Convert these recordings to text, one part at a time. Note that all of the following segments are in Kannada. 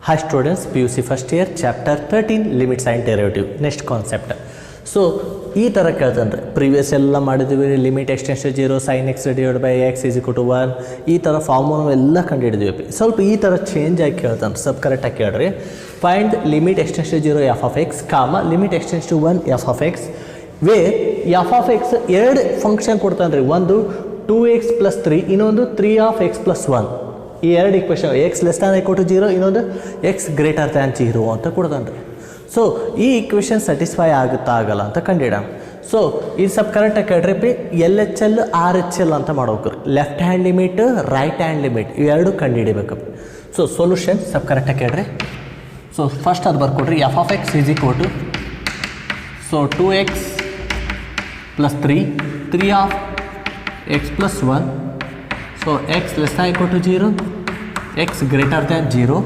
Hi students, PUC first year, chapter 13, limits and derivative. Next concept. So, ಈ ಥರ ಕೇಳ್ತಾನೆ ಪ್ರೀವಿಯಸ್ ಎಲ್ಲ ಮಾಡಿದ್ವಿ limit extension 0 sin x divide by x is equal to 1 ಈ ಥರ ಫಾರ್ಮುಲಾ ಎಲ್ಲ ಕಂಡುಹಿಡಿದ್ವಿ. ಸ್ವಲ್ಪ ಈ ಥರ ಚೇಂಜ್ ಆಗಿ ಕೇಳ್ತಾನೆ ಸ್ವಲ್ಪ ಕರೆಕ್ಟಾಗಿ ಕೇಳ್ರಿ. Find limit extension 0 f of x comma limit extension to 1 f of x where f of x ಎರಡು ಫಂಕ್ಷನ್ ಕೊಡ್ತಾನೆ ರೀ. ಒಂದು 2x + 3 ಇನ್ನೊಂದು 3 of x + 1. ಈ ಎರಡು equation x less than equal to 0 ಇನ್ನೊಂದು ಎಕ್ಸ್ ಗ್ರೇಟರ್ ದ್ಯಾನ್ 0 ಅಂತ ಕೊಡ್ತಾನೆ ರೀ. ಸೊ ಈ ಇಕ್ವೇಷನ್ ಸ್ಯಾಟಿಸ್ಫೈ ಆಗುತ್ತಾ ಆಗಲ್ಲ ಅಂತ ಕಂಡಿಡೋಣ. ಸೊ ಇದು ಸ್ವಲ್ಪ ಕರೆಕ್ಟಾಗಿ ಕೇಳ್ರಿ. L H L R H L ಅಂತ ಮಾಡ್ಬೇಕು ರೀ. Left hand limit right hand limit ಇವೆರಡು ಕಂಡುಹಿಡಿಬೇಕು. ಸೊ ಸೊಲ್ಯೂಷನ್ ಸ್ವಲ್ಪ ಕರೆಕ್ಟಾಗಿ ಕೇಳ್ರಿ. ಸೊ ಫಸ್ಟ್ ಅದು ಬರ್ಕೊಡ್ರಿ. F of X is equal to so 2x + 3 3 of x + 1. So x less than equal to 0, x greater than 0.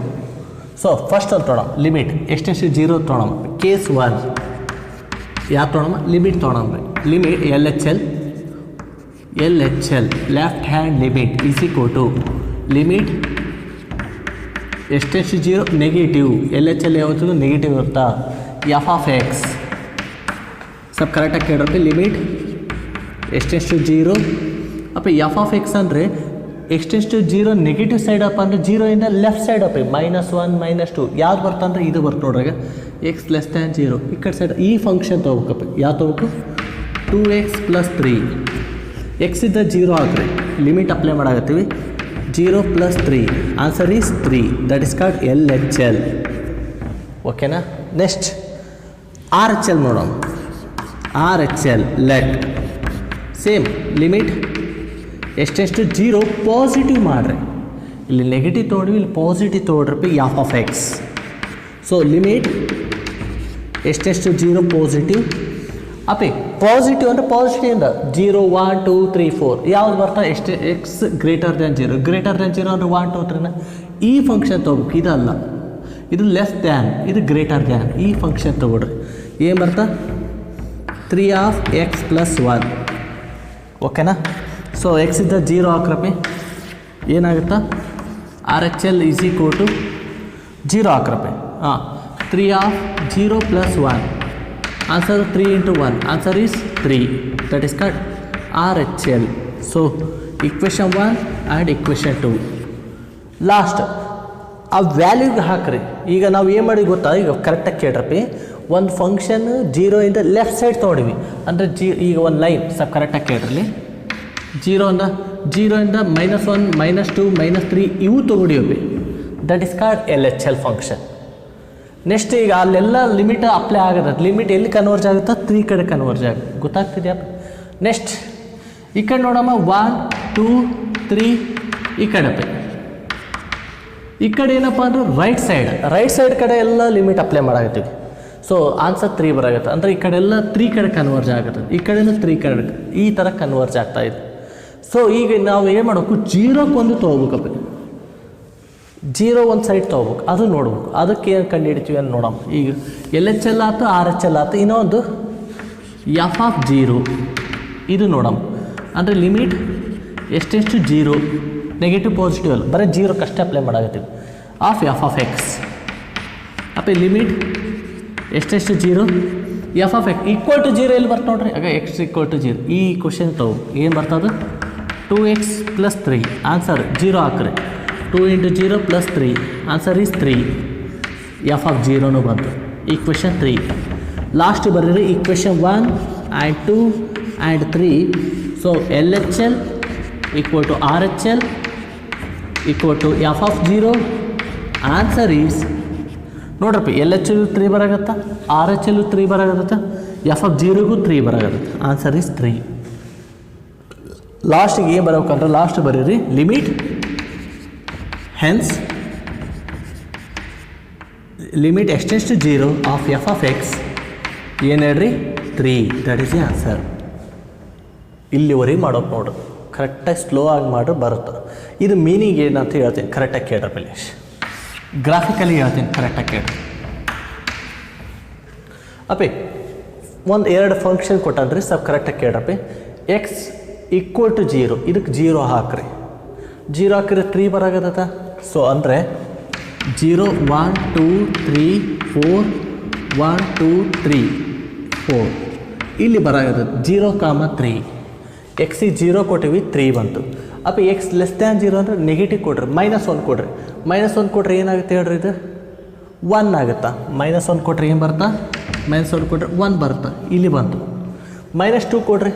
So first ಒಂದು ತೊಗೊಳೋಣ ಲಿಮಿಟ್ ಎಕ್ಸ್ಟೆನ್ಷನ್ 0 ತೊಗೊಳೋಣ. ಕೇಸ್ 1 ಯಾವ ತೊಗೊಳೋಣ ಲಿಮಿಟ್ ತೊಗೊಳೋಣ. Limit L H L left hand limit is equal to limit extension 0 negative L H L ಯಾವತ್ತಿಗೂ ನೆಗೆಟಿವ್ ಇರುತ್ತಾ ಎಫ್ ಆಫ್ ಎಕ್ಸ್ ಸ್ವಲ್ಪ ಕರೆಕ್ಟಾಗಿ ಕೇಳಿದ್ರೆ ಲಿಮಿಟ್ ಎಕ್ಸ್ಟೆನ್ಷನ್ 0 ಅಪ್ಪ ಎಫ್ ಆಫ್ ಎಕ್ಸ್ ಅಂದರೆ ಎಕ್ಸ್ಟೆನ್ಸ್ ಟು 0 ನೆಗೆಟಿವ್ ಸೈಡ್ ಅಪ್ ಅಂದರೆ 0 ಇಂದ ಲೆಫ್ಟ್ ಸೈಡ್ ಅಪ್ -1 -2 ಯಾವ್ದು ಬರ್ತಂದ್ರೆ ಇದು ಬರ್ತ ನೋಡ್ರಾಗ ಎಕ್ಸ್ ಲೆಸ್ ದ್ಯಾನ್ 0 ಈ ಕಡೆ ಸೈಡ್ ಈ ಫಂಕ್ಷನ್ ತೊಗೋಬೇಕಪ್ಪ. ಯಾವ ತೊಗೋಬೇಕು 2x + 3 ಎಕ್ಸ್ ಇದ್ದ 0 ಹಾಕ್ರಿ ಲಿಮಿಟ್ ಅಪ್ಲೈ ಮಾಡಾಕತ್ತೀವಿ 0 + 3 answer is 3 that is called L H L. ಓಕೆನಾ. ನೆಕ್ಸ್ಟ್ ಆರ್ ಎಚ್ ಎಲ್ ನೋಡೋಣ. R H L let same limit extends to 0 positive ಮಾಡಿರಿ. ಇಲ್ಲಿ ನೆಗೆಟಿವ್ ತೊಗೊಂಡ್ವಿ ಇಲ್ಲಿ ಪಾಸಿಟಿವ್ ತೊಗೊಂಡ್ರಿ F of X. So limit extends to 0 positive ಅಪ್ಪಿ ಪಾಸಿಟಿವ್ ಅಂದರೆ ಪಾಸಿಟಿವಿಂದ 0 1 2 3 4 ಯಾವ್ದು ಬರ್ತಾ X greater than 0 greater than 0 ಅಂದರೆ 1 2 3 ಈ ಫಂಕ್ಷನ್ ತೊಗೋಬೇಕು. ಇದಲ್ಲ ಇದು ಲೆಸ್ ದ್ಯಾನ್ ಇದು ಗ್ರೇಟರ್ ದ್ಯಾನ್ ಈ ಫಂಕ್ಷನ್ ತೊಗೊಡ್ರಿ. ಏನು ಬರ್ತಾ 3 of x + 1. ಓಕೆನಾ. ಸೊ ಎಕ್ಸ್ ಇದ್ದ 0 ಹಾಕ್ರಪ್ಪಿ ಏನಾಗುತ್ತಾ R H L is equal to 0 ಹಾಕ್ರಪ್ಪಿ 3 of 0 + 1 answer 3 × 1 answer is 3 that is called R H L. So equation 1 and equation 2 last ಆ ವ್ಯಾಲ್ಯೂಗೆ ಹಾಕ್ರಿ. ಈಗ ನಾವು ಏನು ಮಾಡಿ ಗೊತ್ತಾ ಈಗ ಕರೆಕ್ಟಾಗಿ ಕೇಳ್ರಪ್ಪಿ ಒಂದು ಫಂಕ್ಷನ್ 0 ಇಂದ ಲೆಫ್ಟ್ ಸೈಡ್ ತೊಗೊಂಡಿವಿ ಅಂದರೆ ಈಗ ಒಂದು ಲೈನ್ ಸ್ವಲ್ಪ ಕರೆಕ್ಟಾಗಿ ಕೇಳ್ರಿ. 0 ಇಂದ -1 -2 -3 ಇವು ತೊಗೊಂಡಿವಿ that is called L H L function. Next ಈಗ ಅಲ್ಲೆಲ್ಲ ಲಿಮಿಟ್ ಅಪ್ಲೈ ಆಗುತ್ತೆ. ಲಿಮಿಟ್ ಎಲ್ಲಿ ಕನ್ವರ್ಜ್ ಆಗುತ್ತಾ 3 ಕಡೆ ಕನ್ವರ್ಜ್ ಆಗುತ್ತೆ. ಗೊತ್ತಾಗ್ತಿದೆಯಾ. ನೆಕ್ಸ್ಟ್ ಈ ಕಡೆ ನೋಡಮ್ಮ 1 2 3 ಈ ಕಡೆ ಈ ಕಡೆ ಏನಪ್ಪ ಅಂದ್ರೆ ರೈಟ್ ಸೈಡ್ ಕಡೆ ಎಲ್ಲ ಲಿಮಿಟ್ ಅಪ್ಲೈ ಮಾಡಾಕತ್ತೀವಿ. ಸೊ ಆನ್ಸರ್ 3 ಬರಾಗುತ್ತೆ ಅಂದರೆ ಈ ಕಡೆ ಎಲ್ಲ 3 ಕಡೆ ಕನ್ವರ್ಜ್ ಆಗುತ್ತೆ. ಈ ಕಡೆನೂ 3 ಕಡೆ ಈ ಥರ ಕನ್ವರ್ಜ್ ಆಗ್ತಾ ಇದೆ. ಸೊ ಈಗ ನಾವು ಏನು ಮಾಡಬೇಕು 0ಕ್ಕೆ ಒಂದು ತೊಗೋಬೇಕಪ್ಪ 0 ಒಂದು ಸೈಡ್ ತೊಗೋಬೇಕು ಅದು ನೋಡ್ಬೇಕು. ಅದಕ್ಕೆ ಏನು ಕಂಡು ಹಿಡಿತೀವಿ ಅಂತ ನೋಡಮ್ಮ. ಈಗ ಎಲ್ ಎಚ್ ಎಲ್ ಆಯ್ತು ಆರ್ ಎಚ್ ಎಲ್ ಆಯ್ತು ಇನ್ನೊಂದು ಎಫ್ ಆಫ್ 0 ಇದು ನೋಡಮ್ಮ ಅಂದರೆ limit extends to 0 negative positive ಅಲ್ಲ ಬರೀ 0ಕ್ಕೆ ಅಷ್ಟೇ ಅಪ್ಲೈ ಮಾಡಾಕತ್ತೀವಿ ಆಫ್ ಎಫ್ ಆಫ್ ಎಕ್ಸ್ ಅಪ್ಪ limit extends to 0 F of X equal to 0 ಎಲ್ಲಿ ಬರ್ತಾ ನೋಡ್ರಿ ಆಗ ಎಕ್ಸ್ ಈಕ್ವಲ್ ಟು 0 ಈ ಕ್ವಶನ್ ತಗೋ ಏನು ಬರ್ತದೆ 2x + 3 ಆನ್ಸರ್ 0 ಹಾಕ್ರಿ 2 × 0 + 3 ಆನ್ಸರ್ ಈಸ್ 3 ಎಫ್ ಆಫ್ 0 ಬಂತು. ಈಕ್ವೇಷನ್ 3 ಲಾಸ್ಟ್ ಬರೀರಿ equation 1 and 2 and 3. So L H L equal to R H L equal to F of 0 answer is ನೋಡ್ರಪ್ಪ ಎಲ್ ಎಚ್ ಎಲ್ 3 ಬರಾಗತ್ತಾ ಆರ್ ಎಚ್ ಎಲ್ 3 ಬರಾಗತ್ತ ಎಫ್ ಆಫ್ 0ಗೂ 3 ಬರಾಗತ್ತೆ ಆನ್ಸರ್ ಈಸ್ 3. ಲಾಸ್ಟಿಗೆ ಏನು ಬರಬೇಕಂದ್ರೆ ಲಾಸ್ಟ್ ಬರೀರಿ limit hence limit extends to 0 of F of X ಏನು ಹೇಳ್ರಿ 3 ದಟ್ ಈಸ್ ದಿ ಆನ್ಸರ್. ಇಲ್ಲಿವರೆಗೆ ಮಾಡೋಕೆ ನೋಡ್ರಿ ಕರೆಕ್ಟಾಗಿ ಸ್ಲೋ ಆಗಿ ಮಾಡ್ರೆ ಬರುತ್ತೆ. ಇದು ಮೀನಿಂಗ್ ಏನಂತ ಹೇಳ್ತೀನಿ ಕರೆಕ್ಟಾಗಿ ಕೇಳ್ರಿ ಪ್ಲೇಸ್ ಗ್ರಾಫಿಕಲಿ ಹೇಳ್ತೀನಿ ಕರೆಕ್ಟಾಗಿ ಕೇಳ್ರಿ. ಅಪ್ಪಿ ಒಂದು 2 ಫಂಕ್ಷನ್ ಕೊಟ್ಟನ್ರಿ ಸ್ವಲ್ಪ ಕರೆಕ್ಟಾಗಿ ಕೇಳ್ರಪ್ಪಿ. ಎಕ್ಸ್ ಈಕ್ವಲ್ ಟು 0 ಇದಕ್ಕೆ 0 ಹಾಕ್ರಿ 0 ಹಾಕಿದ್ರೆ 3 ಬರಾಗತ್ತ. ಸೊ ಅಂದರೆ 0 1 2 3 4 1 2 3 4 ಇಲ್ಲಿ ಬರಾಗತ್ತೆ 0, 3 ಎಕ್ಸಿಗೆ 0 ಕೊಟ್ಟಿವಿ 3 ಬಂತು. ಅಪ್ಪ ಎಕ್ಸ್ ಲೆಸ್ ದ್ಯಾನ್ 0 ಅಂದರೆ ನೆಗೆಟಿವ್ ಕೊಡ್ರಿ, -1 ಕೊಡ್ರಿ. -1 ಕೊಟ್ರೆ ಏನಾಗುತ್ತೆ ಹೇಳ್ರಿ, ಇದು 1 ಆಗುತ್ತಾ. -1 ಕೊಟ್ರೆ ಏನು ಬರ್ತಾ, -1 ಕೊಟ್ರೆ 1 ಬರುತ್ತಾ, ಇಲ್ಲಿ ಬಂತು. -2 ಕೊಡ್ರಿ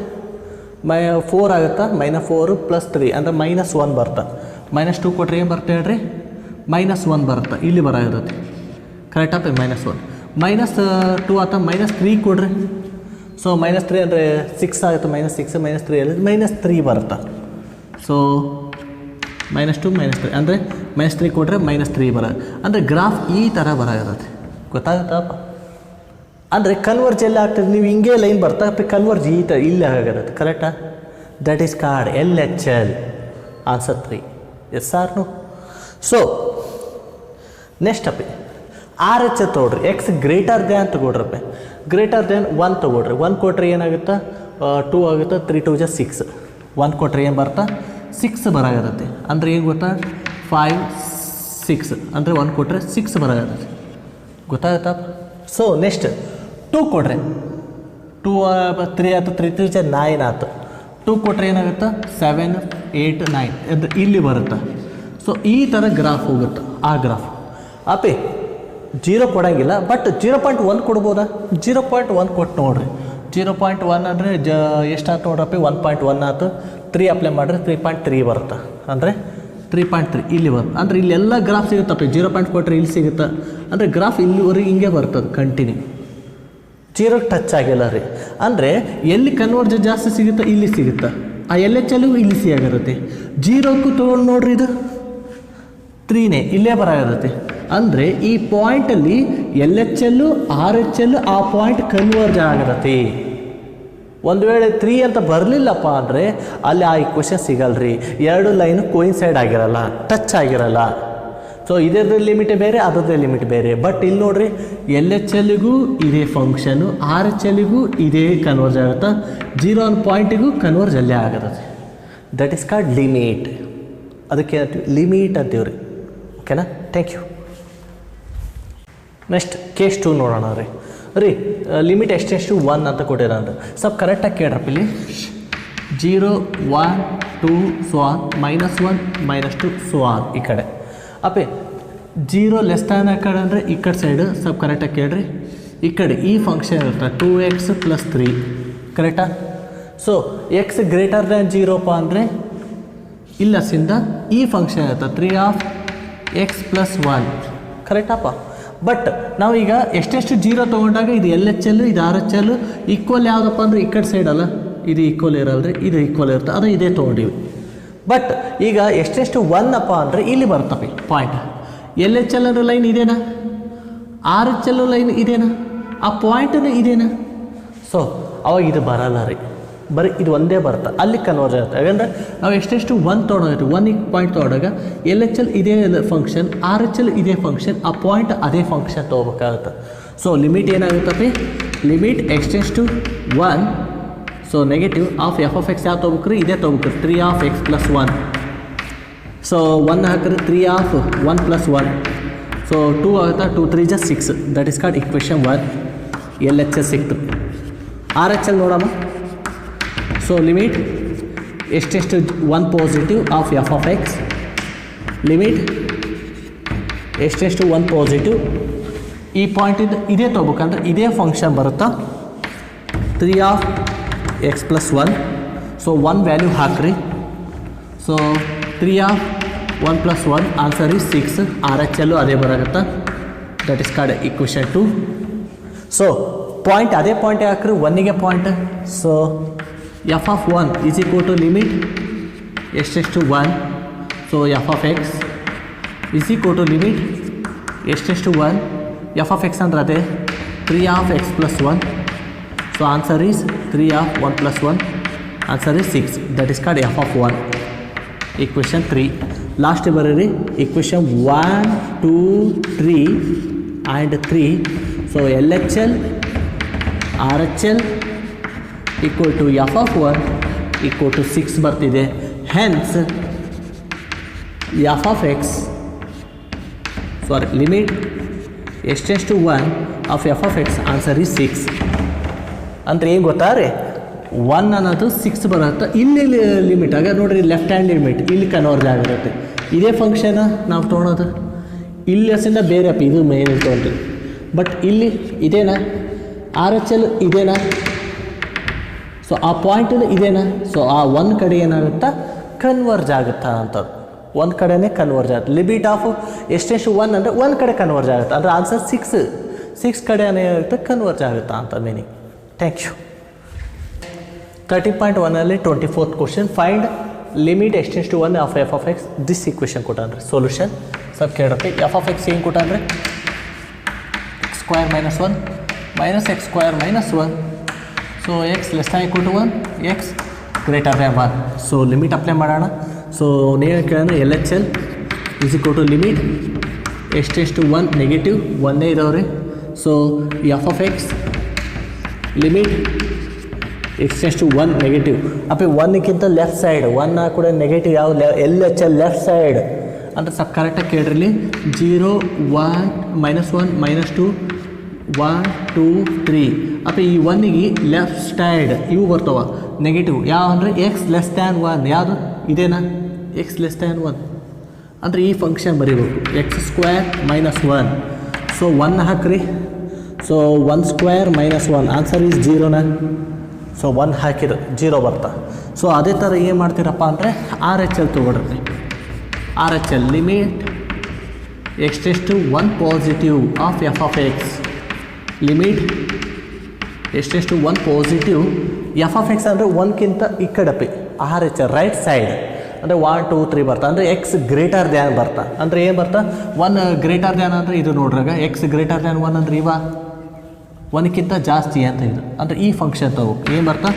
4 ಆಗುತ್ತಾ, -4 + 3 ಅಂದರೆ -1 ಬರ್ತಾ. -2 ಕೊಟ್ರೆ ಏನು ಬರ್ತಾ ಹೇಳ್ರಿ, -1 ಬರುತ್ತಾ, ಇಲ್ಲಿ ಬರಾಗಿರುತ್ತೆ. ಕರೆಕ್ಟಪ್ಪ, -1 -2 ಆತ -3 ಕೊಡ್ರಿ. ಸೊ -3 ಅಂದರೆ 6 ಆಗುತ್ತೆ, -6 -3 ಅಲ್ಲಿ -3 ಬರುತ್ತಾ. ಸೊ -2 -3 ಅಂದರೆ -3 ಕೊಟ್ಟರೆ -3 ಬರೋದು. ಅಂದರೆ ಗ್ರಾಫ್ ಈ ಥರ ಬರಾಗಿರುತ್ತೆ. ಗೊತ್ತಾಗುತ್ತಪ್ಪ. ಅಂದರೆ ಕನ್ವರ್ಜ್ ಎಲ್ಲ ಆಗ್ತದೆ. ನೀವು ಹಿಂಗೆ ಲೈನ್ ಬರ್ತಾ ಕನ್ವರ್ಜ್ ಈ ಥರ ಇಲ್ಲೇ ಆಗಿರುತ್ತೆ. ಕರೆಕ್ಟಾ? That is called LHL. Answer 3. Yes or no? So next ಅಪ್ಪಿ RH ತೊಗೊಳ್ರಿ. ಎಕ್ಸ್ ಗ್ರೇಟರ್ ದ್ಯಾನ್ ತೊಗೊಳ್ರಪ್ಪ. ಗ್ರೇಟರ್ ದ್ಯಾನ್ 1 ತೊಗೊಳ್ರಿ. 1 ಕೊಟ್ರೆ ಏನಾಗುತ್ತಾ, 2 ಆಗುತ್ತಾ, 3 2 6. 1 ಕೊಟ್ರೆ ಏನು ಬರ್ತಾ, 6 ಬರಾಗಿರುತ್ತೆ. ಅಂದರೆ ಏನು ಗೊತ್ತಾ, 5 6 ಅಂದರೆ 1 ಕೊಟ್ಟರೆ 6 ಬರಾಗಿರುತ್ತೆ. ಗೊತ್ತಾಗುತ್ತಾ? ಸೊ ನೆಕ್ಸ್ಟ್ 2 ಕೊಡ್ರಿ. 2 3 ಆಯ್ತು, 3 3 9 ಆಯ್ತು. 2 ಕೊಟ್ಟರೆ ಏನಾಗುತ್ತಾ, 7 8 9 ಅಂದರೆ ಇಲ್ಲಿ ಬರುತ್ತಾ. ಸೊ ಈ ಥರ ಗ್ರಾಫ್ ಹೋಗುತ್ತೆ. ಆ ಗ್ರಾಫ್ ಅಪ್ಪಿ 0 ಕೊಡೋಂಗಿಲ್ಲ, ಬಟ್ 0.1 ಕೊಡ್ಬೋದಾ? 0.1 ಕೊಟ್ಟು ನೋಡಿರಿ. 0.1 ಅಂದರೆ ಎಷ್ಟಾಯ್ತು ನೋಡ್ರಪ್ಪಿ, 1.1 ಆಯ್ತು. 3 ಅಪ್ಲೈ ಮಾಡಿದ್ರೆ 3.3 ಬರುತ್ತೆ. ಅಂದರೆ 3.3 ಇಲ್ಲಿ ಬರುತ್ತೆ. ಅಂದರೆ ಇಲ್ಲೆಲ್ಲ ಗ್ರಾಫ್ ಸಿಗುತ್ತಪ್ಪ. 0 ಕೊಟ್ಟರೆ ಇಲ್ಲಿ ಸಿಗುತ್ತೆ. ಅಂದರೆ ಗ್ರಾಫ್ ಇಲ್ಲಿವರೆಗೆ ಹಿಂಗೆ ಬರ್ತದೆ ಕಂಟಿನ್ಯೂ. 0 ಟಚ್ ಆಗಿಲ್ಲ ರೀ. ಅಂದರೆ ಎಲ್ಲಿ ಕನ್ವರ್ಜ್ ಜಾಸ್ತಿ ಸಿಗುತ್ತೆ, ಇಲ್ಲಿ ಸಿಗುತ್ತೆ. ಆ LHL ಇಲ್ಲಿ ಸಿಗಾಗಿರುತ್ತೆ. 0ಕ್ಕೂ ತೊಗೊಂಡು ನೋಡ್ರಿ, ಇದು 3ನೇ ಇಲ್ಲೇ ಬರಾಗಿರುತ್ತೆ. ಅಂದರೆ ಈ ಪಾಯಿಂಟಲ್ಲಿ LHL RH ಆ ಪಾಯಿಂಟ್ ಕನ್ವರ್ಜ್ ಆಗಿರುತ್ತೆ. ಒಂದು ವೇಳೆ 3 ಅಂತ ಬರಲಿಲ್ಲಪ್ಪ ಅಂದರೆ ಅಲ್ಲಿ ಆ ಇಕ್ವೇಷನ್ ಸಿಗಲ್ರಿ. 2 ಲೈನು ಕೋಯಿನ್ಸೈಡ್ ಆಗಿರಲ್ಲ, ಟಚ್ ಆಗಿರಲ್ಲ. ಸೊ ಇದರದ್ದು ಲಿಮಿಟ್ ಬೇರೆ, ಅದರದ್ದು ಲಿಮಿಟ್ ಬೇರೆ. ಬಟ್ ಇಲ್ಲಿ ನೋಡ್ರಿ, LHLಗೂ ಇದೇ ಫಂಕ್ಷನು, RHLಗೂ ಇದೇ ಕನ್ವರ್ಜ್ ಆಗುತ್ತಾ. 0 ಅನ್ನೋ ಪಾಯಿಂಟಿಗೂ ಕನ್ವರ್ಜ್ ಅಲ್ಲೇ ಆಗಿರುತ್ತೆ. That is called limit. ಅದಕ್ಕೆ ಲಿಮಿಟ್ ಅಂತೀವ್ರಿ. ಓಕೆನಾ? Thank you. ನೆಕ್ಸ್ಟ್ ಕೇಸ್ 2 ನೋಡೋಣ ರೀ. ಲಿಮಿಟ್ ಎಷ್ಟೆಷ್ಟು 1 ಅಂತ ಕೊಟ್ಟಿರೋದು. ಸ್ವಲ್ಪ ಕರೆಕ್ಟಾಗಿ ಕೇಳ್ರಪ್ಪ. ಇಲ್ಲಿ 0 1 2 ಸೊ ಆನ್, -1 -2 ಸೊ ಆನ್ ಈ ಕಡೆ. ಅಪ್ಪೆ 0 ಲೆಸ್ ದ್ಯಾನ್ ಆ ಕಡೆ ಅಂದರೆ ಈ ಕಡೆ ಸೈಡು ಸ್ವಲ್ಪ ಕರೆಕ್ಟಾಗಿ ಕೇಳ್ರಿ. ಈ ಕಡೆ ಈ ಫಂಕ್ಷನ್ ಇರುತ್ತೆ 2x + 3. ಕರೆಕ್ಟಾ? ಸೊ ಎಕ್ಸ್ ಗ್ರೇಟರ್ ದ್ಯಾನ್ 0ಪ ಅಂದರೆ ಇಲ್ಲಸಿಂದ ಈ ಫಂಕ್ಷನ್ ಇರುತ್ತೆ 3x + 1. ಕರೆಕ್ಟಪ್ಪ? ಬಟ್ ನಾವೀಗ ಎಷ್ಟೆಷ್ಟು 0 ತೊಗೊಂಡಾಗ ಇದು LHL ಇದು RH ಈಕ್ವಲ್ ಯಾವುದಪ್ಪ ಅಂದರೆ ಈ ಕಡೆ ಸೈಡ್ ಅಲ್ಲ, ಇದು ಈಕ್ವಲ್ ಇರಲ್ರಿ, ಇದು ಈಕ್ವಲ್ ಇರುತ್ತೆ. ಅದು ಇದೇ ತೊಗೊಂಡಿವಿ. ಬಟ್ ಈಗ ಎಷ್ಟೆಷ್ಟು 1 ಅಪ್ಪ ಅಂದರೆ ಇಲ್ಲಿ ಬರ್ತವೆ ಪಾಯಿಂಟ್. LHL ಅಂದ್ರೆ ಲೈನ್ ಇದೇನಾ, RH ಲೈನ್ ಇದೇನಾ, ಆ ಪಾಯಿಂಟನ್ನು ಇದೇನಾ. ಸೊ ಅವಾಗ ಇದು ಬರಲ್ಲ ರೀ, ಬರೀ ಇದು ಒಂದೇ ಬರುತ್ತೆ. ಅಲ್ಲಿ ಕನ್ವರ್ಜ್ ಆಗುತ್ತೆ. ಯಾಕಂದರೆ ನಾವು ಎಷ್ಟೆಷ್ಟು 1 ತೊಗೊಂಡಿರ್ತೀವಿ, 1 ಪಾಯಿಂಟ್ ತೊಗೊಂಡಾಗ LHL ಇದೇ ಫಂಕ್ಷನ್, RH ಇದೇ ಫಂಕ್ಷನ್, ಆ ಪಾಯಿಂಟ್ ಅದೇ ಫಂಕ್ಷನ್ ತೊಗೋಬೇಕಾಗುತ್ತೆ. ಸೊ ಲಿಮಿಟ್ ಏನಾಗುತ್ತಪ್ಪ, limit extends to 1. So negative of f(x) ಯಾವ ತೊಗೋಬೇಕ್ರಿ, ಇದೇ ತೊಗೋಬೇಕ್ರಿ 3x + 1. ಸೊ 1 ಹಾಕಿದ್ರೆ 3(1 + 1). ಸೊ 2 ಆಗುತ್ತಾ, 2 3 = 6. That is called equation 1. LHL ಸಿಕ್ತು. RH ನೋಡಮ್ಮ. ಸೊ ಲಿಮಿಟ್ ಎಷ್ಟೆಷ್ಟು 1 ಪಾಸಿಟಿವ್ ಆಫ್ f(x). ಲಿಮಿಟ್ ಎಷ್ಟೆಷ್ಟು 1 ಪಾಸಿಟಿವ್. ಈ ಪಾಯಿಂಟಿಂದ ಇದೇ ತೊಗೋಬೇಕಂದ್ರೆ ಇದೇ ಫಂಕ್ಷನ್ ಬರುತ್ತಾ 3x + 1. ಸೊ 1 ವ್ಯಾಲ್ಯೂ ಹಾಕ್ರಿ. So 3(1 + 1) answer is 6. RH ಅದೇ ಬರಾಗುತ್ತಾ. That is called equation 2. So point ಅದೇ ಪಾಯಿಂಟ್ ಹಾಕ್ರಿ, 1ಗೆ ಪಾಯಿಂಟ್. ಸೊ f(1) = ಲಿಮಿಟ್ ಎಷ್ಟೆಷ್ಟು 1. ಸೊ f(x) = ಲಿಮಿಟ್ ಎಷ್ಟೆಷ್ಟು 1. f(x) ಅಂದ್ರೆ ಅದೇ 3x + 1. So answer is 3(1 + 1). Answer is 6. That is called f(1). Equation 3 last ಬರೀರಿ. Equation 1 2 3 and 3. So LHL RH = f(1) = 6 ಬರ್ತಿದೆ. Hence f(x) sorry limit X tends to 1 of F of X answer is 6 ಅಂದರೆ ಏನು ಗೊತ್ತಾ ರೀ 1 ಅನ್ನೋದು 6 ಬರುತ್ತೆ ಇಲ್ಲಿ ಲಿಮಿಟ್ ಆಗ ನೋಡಿರಿ ಲೆಫ್ಟ್ ಹ್ಯಾಂಡ್ ಲಿಮಿಟ್ ಇಲ್ಲಿ ಕನ್ವರ್ಜ್ ಆಗಿರುತ್ತೆ ಇದೇ ಫಂಕ್ಷನ್ ನಾವು ತೊಗೊಳೋದು ಇಲ್ಲಿ ಹಸಿಂದ ಬೇರೆ ಅಪ್ಪ ಇದು ಮೇನ್ ತೊಗೊಂಡ್ರಿ ಬಟ್ ಇಲ್ಲಿ ಇದೇನಾ ಆರ್ ಎಚ್ ಎಲ್ ಇದೇನಾ ಸೊ ಆ ಪಾಯಿಂಟ್ ಇದೇನಾ ಸೊ ಆ ಒಂದು ಕಡೆ ಏನಾಗುತ್ತಾ ಕನ್ವರ್ಜ್ ಆಗುತ್ತಾ ಅಂತದ್ದು ಒಂದು ಕಡೆನೇ ಕನ್ವರ್ಜ್ ಆಗುತ್ತೆ ಲಿಮಿಟ್ ಆಫ್ ಎಷ್ಟೆಷ್ಟು 1 ಅಂದರೆ ಒಂದು ಕಡೆ ಕನ್ವರ್ಜ್ ಆಗುತ್ತೆ ಅಂದರೆ ಆನ್ಸರ್ 6 ಕಡೆ ಏನಾಗುತ್ತೆ ಕನ್ವರ್ಜ್ ಆಗುತ್ತಾ ಅಂತ meaning thank you 30.1 24th question find limit extends to 1 of F of X this equation ಕೊಟ್ಟಾನ್ರಿ ಸೊಲ್ಯೂಷನ್ ಸ್ವಲ್ಪ ಕೇಳಿರತ್ತೆ ಎಫ್ ಆಫ್ ಎಕ್ಸ್ ಏನು ಕೊಟ್ಟಾನ್ರಿ X square minus 1 minus X square minus 1 so X less than equal to 1 X greater than 1 so limit apply ಮಾಡೋಣ ಸೊ ನೀವು ಕೇಳೋಣ L H L is equal to limit extends to 1 negative 1 ಇದಾವ್ರಿ so f of X limit extends to 1 negative ಅಪ್ಪ 1ಕ್ಕಿಂತ ಲೆಫ್ಟ್ ಸೈಡ್ 1 ಕೂಡ ನೆಗೆಟಿವ್ ಯಾವ L H L left side ಅಂದರೆ ಸ್ವಲ್ಪ ಕರೆಕ್ಟಾಗಿ ಕೇಳ್ರಿ 0 1 ಮೈನಸ್ 1 ಮೈನಸ್ 2 1 2 3 ಅಪ್ಪ ಈ 1ಗೆ ಲೆಫ್ಟ್ ಸೈಡ್ ಇವು ಬರ್ತಾವ ನೆಗೆಟಿವ್ ಯಾವ ಅಂದರೆ ಎಕ್ಸ್ ಲೆಸ್ ದ್ಯಾನ್ 1 ಯಾವುದು ಇದೇನಾ ಎಕ್ಸ್ ಲೆಸ್ ದ್ಯಾನ್ 1 ಅಂದರೆ ಈ ಫಂಕ್ಷನ್ ಬರೀಬೇಕು ಎಕ್ಸ್ ಸ್ಕ್ವೇರ್ ಮೈನಸ್ 1 ಸೊ 1 ಹಾಕ್ರಿ so 1 square minus 1 answer is 0ನಾ ಸೊ 1 ಹಾಕಿದ್ರೆ 0 ಬರ್ತಾ ಸೊ ಅದೇ ಥರ ಏನು ಮಾಡ್ತೀರಪ್ಪ ಅಂದರೆ ಆರ್ ಎಚ್ ಎಲ್ ತೊಗೊಳ್ರಿ R H L limit extends to 1 positive of F of X limit extends to 1 positive F of X ಅಂದರೆ 1ಕ್ಕಿಂತ ಈ ಕಡೆ P R H L right side ಅಂದರೆ 1 2 3 ಬರ್ತಾ ಅಂದರೆ ಎಕ್ಸ್ ಗ್ರೇಟರ್ ದ್ಯಾನ್ ಬರ್ತಾ ಅಂದರೆ ಏನು ಬರ್ತಾ 1 ಗ್ರೇಟರ್ ದ್ಯಾನ್ ಅಂದರೆ ಇದು ನೋಡ್ರಾಗ ಎಕ್ಸ್ ಗ್ರೇಟರ್ ದ್ಯಾನ್ 1 ಅಂದ್ರೆ ಇವ 1ಕ್ಕಿಂತ ಜಾಸ್ತಿ ಅಂತ ಇದು ಅಂದರೆ ಈ ಫಂಕ್ಷನ್ ತಗೋ ಏನು ಬರ್ತಾ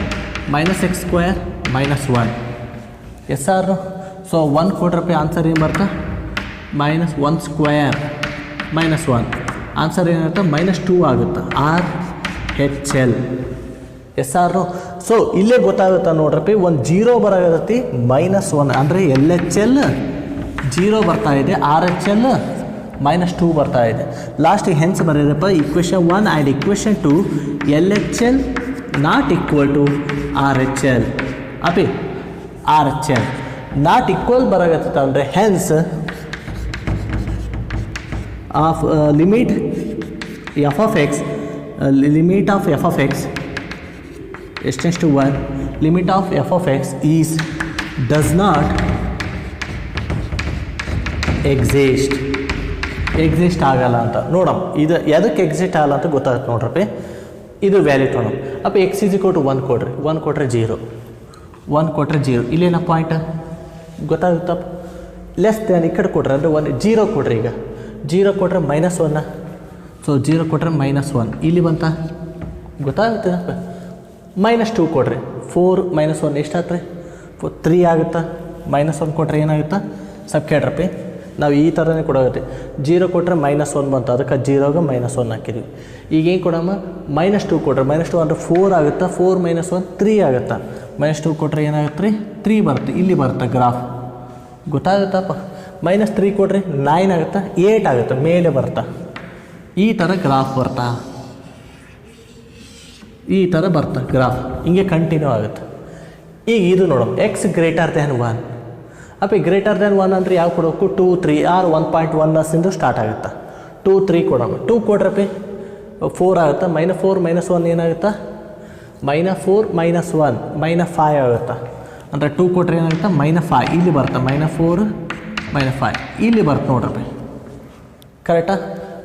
minus X square minus 1 S R so 1 ಕೊಟ್ರಪ್ಪ ಆನ್ಸರ್ ಏನು ಬರ್ತಾ ಮೈನಸ್ 1 ಸ್ಕ್ವೇರ್ ಮೈನಸ್ 1 ಆನ್ಸರ್ ಏನಾಗುತ್ತೆ ಮೈನಸ್ 2 ಆಗುತ್ತೆ R H L S R so ಇಲ್ಲೇ ಗೊತ್ತಾಗುತ್ತಾ ನೋಡ್ರಪ್ಪಿ ಒಂದು 0 ಬರೋದತ್ತಿ ಮೈನಸ್ 1 ಅಂದರೆ ಎಲ್ ಎಚ್ ಎಲ್ 0 ಬರ್ತಾ ಇದೆ ಆರ್ ಎಚ್ ಎಲ್ ಮೈನಸ್ 2 ಬರ್ತಾ ಇದೆ ಲಾಸ್ಟಿಗೆ ಹೆಂಗೆ ಬರೀರಪ್ಪ equation 1 and equation 2 L H L not equal to R H L ಅಪಿ R H L not equal ಬರಾಗತ್ತ ಅಂದರೆ hence of limit F of X limit of F of X X tends to 1 limit of F of X is does not exist ಆಗಲ್ಲ ಅಂತ ನೋಡಮ್ ಇದು ಎದಕ್ಕೆ ಎಕ್ಸಿಸ್ಟ್ ಆಗಲ್ಲ ಅಂತ ಗೊತ್ತಾಗುತ್ತೆ ನೋಡ್ರಪ್ಪಿ ಇದು ವ್ಯಾಲ್ಯೂ ತೊಗೊಳಮ್ ಅಪ್ಪ ಎಕ್ಸ್ ಈಸ್ ಈಕ್ವಲ್ ಟು 1 ಕೊಡ್ರಿ 1 ಕೊಟ್ಟರೆ 0 1 ಕೊಟ್ಟರೆ 0 ಇಲ್ಲೇನ ಪಾಯಿಂಟ್ ಗೊತ್ತಾಗುತ್ತಪ್ಪ ಲೆಸ್ ದ್ಯಾನ್ ಈ ಕಡೆ ಕೊಡ್ರಿ ಅಂದರೆ 1 0 ಕೊಡ್ರಿ ಈಗ 0 ಕೊಟ್ಟರೆ ಮೈನಸ್ 1 ಸೊ 0 ಕೊಟ್ಟರೆ ಮೈನಸ್ 1 ಇಲ್ಲಿ ಬಂತ ಗೊತ್ತಾಗುತ್ತಪ್ಪ ಮೈನಸ್ 2 ಕೊಡ್ರಿ 4 ಮೈನಸ್ 1 ಎಷ್ಟಾತ್ರಿ 3 ಆಗುತ್ತಾ ಮೈನಸ್ 1 ಕೊಟ್ಟರೆ ಏನಾಗುತ್ತಾ ಸ್ವಲ್ಪ ಕೇಳ್ರಪ್ಪಿ ನಾವು ಈ ಥರನೇ ಕೊಡೋಗುತ್ತೆ 0 ಕೊಟ್ಟರೆ ಮೈನಸ್ 1 ಬಂತು ಅದಕ್ಕೆ 0ಗೆ ಮೈನಸ್ 1 ಹಾಕಿದ್ವಿ ಈಗ ಏನು ಕೊಡಮ್ಮ ಮೈನಸ್ 2 ಕೊಟ್ಟರೆ ಮೈನಸ್ 2 ಅಂದರೆ 4 ಆಗುತ್ತಾ 4 ಮೈನಸ್ 1 3 ಆಗುತ್ತಾ ಮೈನಸ್ 2 ಕೊಟ್ಟರೆ ಏನಾಗುತ್ತೆ ರೀ 3 ಬರುತ್ತೆ ಇಲ್ಲಿ ಬರುತ್ತೆ ಗ್ರಾಫ್ ಗೊತ್ತಾಗುತ್ತಪ್ಪ ಮೈನಸ್ 3 ಕೊಡ್ರಿ 9 ಆಗುತ್ತಾ 8 ಆಗುತ್ತೆ ಮೇಲೆ ಬರ್ತಾ ಈ ಥರ ಗ್ರಾಫ್ ಬರ್ತಾ ಈ ಥರ ಬರ್ತಾ ಗ್ರಾಫ್ ಹಿಂಗೆ ಕಂಟಿನ್ಯೂ ಆಗುತ್ತೆ ಈಗ ಇದು ನೋಡೋಣ ಎಕ್ಸ್ ಗ್ರೇಟರ್ ದ್ಯಾನ್ 1 ಅಪ್ಪ ಗ್ರೇಟರ್ ದ್ಯಾನ್ 1 ಅಂದರೆ ಯಾವ ಕೊಡಬೇಕು 2 3 ಆರ್ 1.1 ಸ್ಟಾರ್ಟ್ ಆಗುತ್ತಾ 2 3 ಕೊಡೋಣ 2 ಕೊಡ್ರಪ್ಪಿ 4 ಆಗುತ್ತಾ -4 -1 ಏನಾಗುತ್ತಾ -4 -1 -5 ಆಗುತ್ತಾ ಅಂದರೆ 2 ಕೊಟ್ಟರೆ ಏನಾಗುತ್ತಾ -5 ಇಲ್ಲಿ ಬರ್ತಾ -4 -5 ಇಲ್ಲಿ ಬರ್ತಾ ನೋಡ್ರಪ್ಪಿ ಕರೆಕ್ಟಾ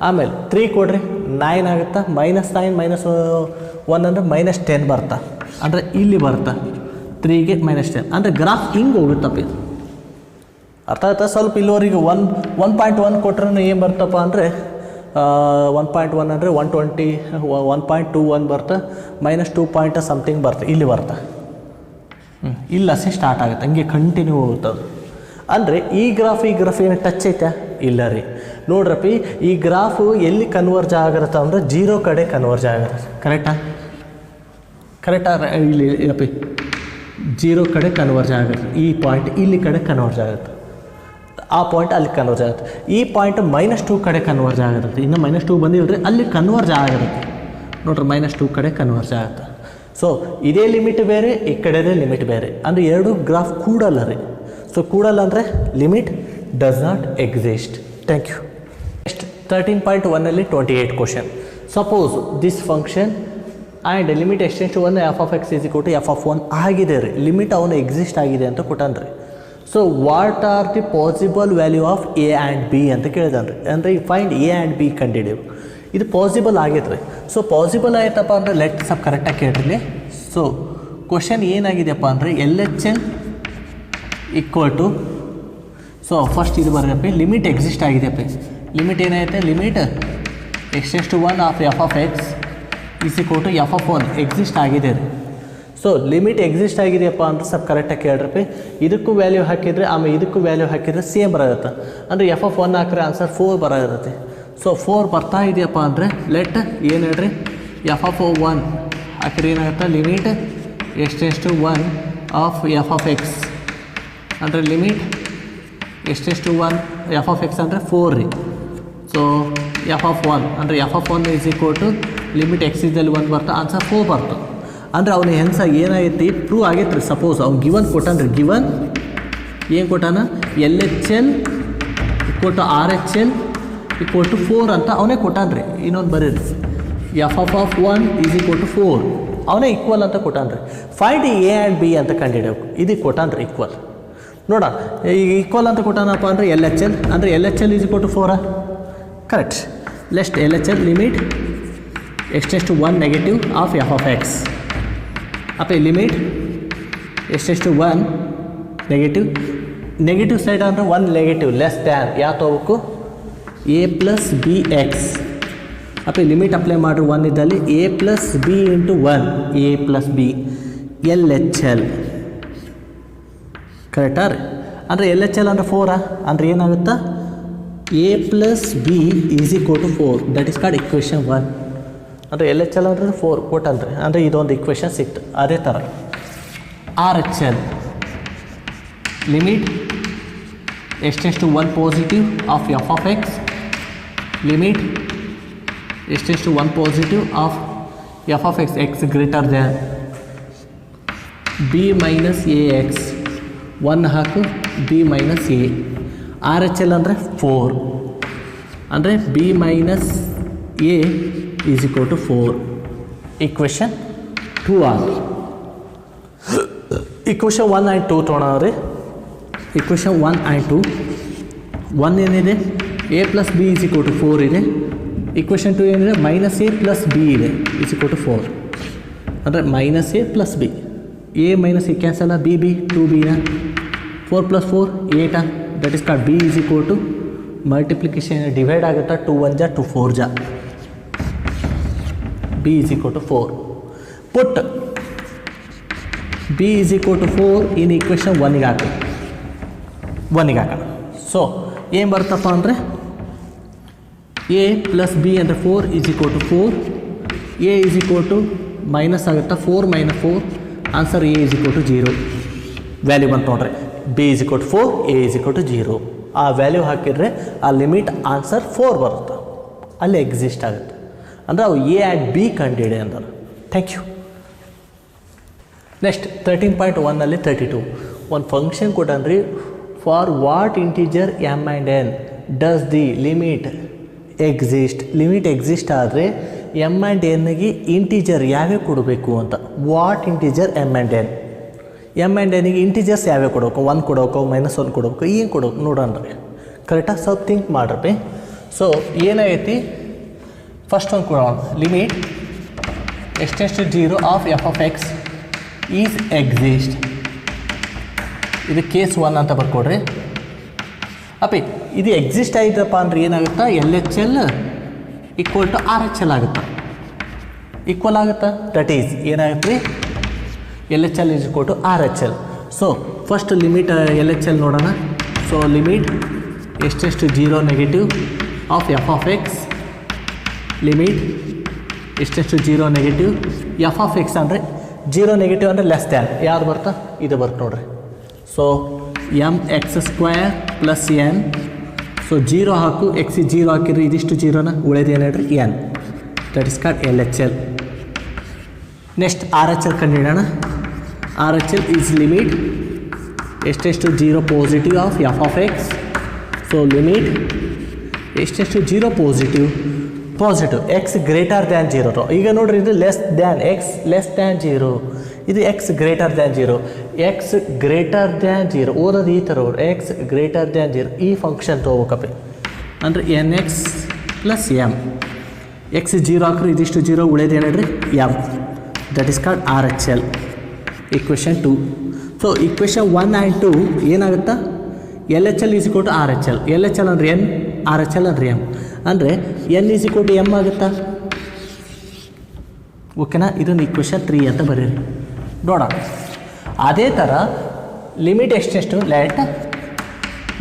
ಆಮೇಲೆ 3 ಕೊಡ್ರಿ 9 ಆಗುತ್ತಾ -9 -1 ಅಂದರೆ -10 ಬರ್ತಾ ಅಂದರೆ ಇಲ್ಲಿ ಬರ್ತಾ 3ಗೆ -10 ಅಂದರೆ ಗ್ರಾಫ್ ಹಿಂಗೆ ಹೋಗುತ್ತಪ್ಪ ಇದು ಅರ್ಥ ಆಯ್ತಾ ಸ್ವಲ್ಪ ಇಲ್ಲಿವರೆಗೆ 1.1 ಕೊಟ್ರೆ ಏನು ಬರ್ತಪ್ಪ ಅಂದರೆ 1.1 ಅಂದರೆ 120 1.21 ಬರ್ತಾ -2 ಪಾಯಿಂಟ್ ಸಮಥಿಂಗ್ ಬರ್ತಾ ಇಲ್ಲಿ ಬರ್ತಾ ಇಲ್ಲ ಅಷ್ಟೇ ಸ್ಟಾರ್ಟ್ ಆಗುತ್ತೆ ಹಂಗೆ ಕಂಟಿನ್ಯೂ ಹೋಗುತ್ತದು ಅಂದರೆ ಈ ಗ್ರಾಫ್ ಏನು ಟಚ್ ಐತೆ ಇಲ್ಲ ರೀ ನೋಡ್ರಪ್ಪಿ ಈ ಗ್ರಾಫು ಎಲ್ಲಿ ಕನ್ವರ್ಜ್ ಆಗಿರುತ್ತೆ ಅಂದರೆ 0 ಕಡೆ ಕನ್ವರ್ಜ್ ಆಗಿರುತ್ತೆ ಕರೆಕ್ಟಾ ಇಲ್ಲಿ ಅಪ್ಪಿ 0 ಕಡೆ ಕನ್ವರ್ಜ್ ಆಗುತ್ತೆ ಈ ಪಾಯಿಂಟ್ ಇಲ್ಲಿ ಕಡೆ ಕನ್ವರ್ಜ್ ಆಗುತ್ತೆ ಆ ಪಾಯಿಂಟ್ ಅಲ್ಲಿ ಕನ್ವರ್ಜ್ ಆಗುತ್ತೆ. ಈ ಪಾಯಿಂಟ್ -2 ಕಡೆ ಕನ್ವರ್ಜ್ ಆಗಿರುತ್ತೆ. ಇನ್ನು -2 ಬಂದಿಲ್ಲರಿ ಅಲ್ಲಿ ಕನ್ವರ್ಜ್ ಆಗಿರುತ್ತೆ ನೋಡ್ರಿ, -2 ಕಡೆ ಕನ್ವರ್ಜ್ ಆಗುತ್ತೆ. ಸೊ ಇದೇ ಲಿಮಿಟ್ ಬೇರೆ, ಈ ಕಡೆದೇ ಲಿಮಿಟ್ ಬೇರೆ, ಅಂದರೆ ಎರಡು ಗ್ರಾಫ್ ಕೂಡಲ್ಲ ರೀ. ಸೊ ಕೂಡಲ್ಲ ಅಂದರೆ limit does not exist. Thank you. Next 13.1 28 question. Suppose this function and limit extends to 1 f(x) = f(1) ಆಗಿದೆ ರೀ. ಲಿಮಿಟ್ ಅವನು ಎಕ್ಸಿಸ್ಟ್ ಆಗಿದೆ ಅಂತ ಕೊಟ್ಟಾನ್ರಿ. So what are the possible value of A and B ಅಂತ ಕೇಳಿದಾನ್ರಿ. ಅಂದರೆ ಫೈಂಡ್ ಎ ಆ್ಯಂಡ್ ಬಿ ಕಂಡಿಡಿವು. ಇದು ಪಾಸಿಬಲ್ ಆಗೈತೆ ರೀ. ಸೊ ಪಾಸಿಬಲ್ ಆಯ್ತಪ್ಪ ಅಂದರೆ ಲೆಟ್ ಸ್ವಲ್ಪ ಕರೆಕ್ಟಾಗಿ ಕೇಳ್ರಿ. ಸೊ ಕ್ವಶನ್ ಏನಾಗಿದೆಯಪ್ಪ ಅಂದರೆ LHL = ಸೊ ಫಸ್ಟ್ ಇದು ಬರಪ್ಪ, ಲಿಮಿಟ್ ಎಕ್ಸಿಸ್ಟ್ ಆಗಿದೆಯಪ್ಪ. ಲಿಮಿಟ್ ಏನಾಯ್ತೆ, limit extends to 1 of f(x) = f(1) exist ಆಗಿದೆ ರೀ. ಸೊ ಲಿಮಿಟ್ ಎಕ್ಸಿಸ್ಟ್ ಆಗಿದೆಯಪ್ಪ ಅಂದ್ರೆ ಸ್ವಲ್ಪ ಕರೆಕ್ಟಾಗಿ ಕೇಳ್ರಪ್ಪ. ಇದಕ್ಕೂ ವ್ಯಾಲ್ಯೂ ಹಾಕಿದರೆ ಆಮೇಲೆ ಇದಕ್ಕೂ ವ್ಯಾಲ್ಯೂ ಹಾಕಿದರೆ ಸೇಮ್ ಬರೋಗುತ್ತೆ. ಅಂದರೆ f(1) ಹಾಕಿದ್ರೆ ಆನ್ಸರ್ 4 ಬರೋರುತ್ತೆ. ಸೊ 4 ಬರ್ತಾ ಇದೆಯಪ್ಪ ಅಂದರೆ ಲೆಟ್ ಏನು ಹೇಳ್ರಿ, f(1) ಹಾಕಿದ್ರೆ ಏನಾಗುತ್ತೆ, limit x tends to 1 of f(x) ಅಂದರೆ ಲಿಮಿಟ್ ಎಕ್ಸ್ಟೆನ್ಸ್ ಟು 1 f(x) ಅಂದರೆ 4 ರೀ. ಸೊ f(1) ಅಂದರೆ f(1) = ಲಿಮಿಟ್ ಎಕ್ಸಿದಲ್ಲಿ 1 ಬರ್ತಾ ಆನ್ಸರ್ 4 ಬರ್ತು. ಅಂದರೆ ಅವ್ನು ಹೆಂಗೆ ಸಹ ಏನಾಗೈತಿ ಪ್ರೂವ್ ಆಗೈತೆ ರೀ. ಸಪೋಸ್ ಅವ್ನು ಗಿವನ್ ಕೊಟ್ಟಾನ ರೀ. ಗಿವನ್ ಏನು ಕೊಟ್ಟಾನ, LHL = RHL = 4 ಅಂತ ಅವನೇ ಕೊಟ್ಟಾನ ರೀ. ಇನ್ನೊಂದು ಬರೀರಿ, f(1) = 4 ಅವನೇ ಈಕ್ವಲ್ ಅಂತ ಕೊಟ್ಟಾನ ರೀ. ಫೈಂಡ್ ಎ ಆ್ಯಂಡ್ ಬಿ ಅಂತ ಕಂಡುಹಿಡಿಯಬೇಕು. ಇದಕ್ಕೆ ಕೊಟ್ಟಾನ ರೀ ಈಕ್ವಲ್. ನೋಡೋಣ ಈಗ ಈಕ್ವಲ್ ಅಂತ ಕೊಟ್ಟಾನಪ್ಪ ಅಂದರೆ LHL ಅಂದರೆ LHL = 4 correct. Lest LHL limit extends to 1 negative of f(x) ಅಪ್ಪ limit extends to 1 negative side ಅಂದರೆ 1 ನೆಗೆಟಿವ್ ಲೆಸ್ ದ್ಯಾನ್ ಯಾವ ತೊಗೋಬೇಕು, a + bx. ಅಪ್ಪ ಲಿಮಿಟ್ ಅಪ್ಲೈ ಮಾಡಿರಿ 1 ಇದ್ದಲ್ಲಿ a + b × 1 a + b LHL ಕರೆಕ್ಟಾ ರೀ. ಅಂದರೆ LHL ಅಂದರೆ 4 ಅಂದರೆ ಏನಾಗುತ್ತಾ, a + b = 4 that is called equation 1. ಅಂದರೆ LHL ಅಂದರೆ 4 ಕೊಟ್ಟಲ್ರಿ. ಅಂದರೆ ಇದೊಂದು ಇಕ್ವೇಷನ್ ಸಿಕ್ತು. ಅದೇ ಥರ RHL limit extends to 1 positive of f(x) limit extends to 1 positive of f(x) x greater than b - ax 1 ಹಾಕು b - a. RHL ಅಂದರೆ 4 ಅಂದರೆ b - a = 4. ಇಕ್ವೇಷನ್ 2 ಆಗಿ ಇಕ್ವೇಷನ್ 1 ಆ್ಯಂಡ್ 2 ತೊಗೊಳೋರಿ. ಇಕ್ವೇಷನ್ 1 ಆ್ಯಂಡ್ 2 1 ಏನಿದೆ, a + b = 4 ಇದೆ. ಇಕ್ವೇಷನ್ 2 ಏನಿದೆ, -a + b ಇದೆ = 4. ಅಂದರೆ -a + b, a - a cancel, b 2b 4 + 4 8 that is called b = multiplication divide ಆಗುತ್ತಾ 2 1 ಜಾ 2 4 ಜಾ b = 4. Put b = 4 in equation 1ಗೆ ಹಾಕೋಣ. ಸೊ ಏನು ಬರ್ತಪ್ಪ ಅಂದರೆ a + b ಅಂದರೆ 4 = 4. a ಮೈನಸ್ ಆಗುತ್ತಾ 4 - 4 ಆನ್ಸರ್ a = 0. ವ್ಯಾಲ್ಯೂ ಬಂತು ನೋಡ್ರಿ, b = 4 a = 0. ಆ ವ್ಯಾಲ್ಯೂ ಹಾಕಿದರೆ ಆ ಲಿಮಿಟ್ ಆನ್ಸರ್ 4 ಬರುತ್ತೆ, ಅಲ್ಲಿ ಎಕ್ಸಿಸ್ಟ್ ಆಗುತ್ತೆ. ಅಂದರೆ ಅವು ಎ ಆ್ಯಂಡ್ ಬಿ ಕಂಡಿಡಿ ಅಂತಾರೆ. Thank you. ನೆಕ್ಸ್ಟ್ 13.1 32 ಒಂದು ಫಂಕ್ಷನ್ ಕೊಟ್ಟನ್ರಿ. For what integer m and n does the limit exist. Limit exist ಆದರೆ m ಆ್ಯಂಡ್ ಎನ್ಗೆ ಇಂಟೀಜರ್ ಯಾವ್ಯಾವ ಕೊಡಬೇಕು ಅಂತ. What integer m and n. m and ಎನ್ಗೆ ಇಂಟೀಜರ್ಸ್ ಯಾವ್ಯಾವ ಕೊಡಬೇಕು, 1 ಕೊಡಬೇಕು, -1 ಕೊಡಬೇಕು, ಏನು ಕೊಡಬೇಕು ನೋಡೋಣ ರೀ. ಕರೆಕ್ಟಾಗಿ ಸ್ವಲ್ಪ ಥಿಂಕ್ ಮಾಡ್ರಿ. ಸೊ ಏನಾಗೈತಿ, ಫಸ್ಟ್ ಒಂದು ಕೊಡೋಣ, limit extends to 0 of f(x) is exist. ಇದು ಕೇಸ್ 1 ಅಂತ ಬರ್ಕೊಡ್ರಿ. ಅಪ್ಪಿ ಇದು ಎಕ್ಸಿಸ್ಟ್ ಆಯ್ತಪ್ಪ ಅಂದ್ರೆ ಏನಾಗುತ್ತಾ, LHL = RHL ಆಗುತ್ತಾ, ಈಕ್ವಲ್ ಆಗುತ್ತಾ. ದಟ್ ಈಸ್ ಏನಾಗುತ್ತೆ, LHL = RHL. So first limit LHL ನೋಡೋಣ. So limit extends to 0 negative of f(x) limit extends to 0 negative f(x) ಅಂದರೆ 0 ನೆಗೆಟಿವ್ ಅಂದರೆ ಲೆಸ್ ದ್ಯಾನ್ ಯಾವ್ದು ಬರ್ತಾ, ಇದು ಬರ್ತು ನೋಡ್ರಿ. So M X square plus N. So zero ಹಾಕು, ಎಕ್ಸಿಗೆ ಜೀರೋ ಹಾಕಿರಿ, ಇದಿಷ್ಟು ಜೀರೋನ ಉಳಿದೇನು ಹೇಳ್ರಿ N. That is called L H L. Next R H L ಕಂಡುಹಿಡೋಣ. R H L is limit ಎಷ್ಟೆಷ್ಟು zero positive of F of X. So limit ಎಷ್ಟೆಷ್ಟು zero positive X greater than zero. ಈಗ ನೋಡ್ರಿ ಇದು less than X less than zero, ಇದು X greater than zero. X greater than zero ಓದೋದು ಈ ಥರ ಎಕ್ಸ್ ಗ್ರೇಟರ್ ದ್ಯಾನ್ ಜೀರೋ ಈ ಫಂಕ್ಷನ್ ತೊಗೋಬೇಕಪ್ಪ. ಅಂದರೆ N X plus M. X zero ಹಾಕ್ರಿ, ಇದಿಷ್ಟು ಜೀರೋ ಉಳಿದು ಏನು ಹೇಳ್ರಿ M. That is called R H L. Equation 2. So equation 1 and 2 ಏನಾಗುತ್ತಾ, L H L is equal to R H L. L H L ಅಂದರೆ ಎನ್, ಆರ್ ಎಚ್ ಎಲ್ ಅಂದರೆ ಎಮ್. ಅಂದರೆ N is equal to M ಆಗುತ್ತಾ. ಓಕೆನಾ. ಇದನ್ನು ಇಕ್ವೇಷನ್ 3 ಅಂತ ಬರೀರಿ. ನೋಡೋಣ ಅದೇ ಥರ ಲಿಮಿಟ್ ಎಷ್ಟೆಷ್ಟು ಲೆಟ್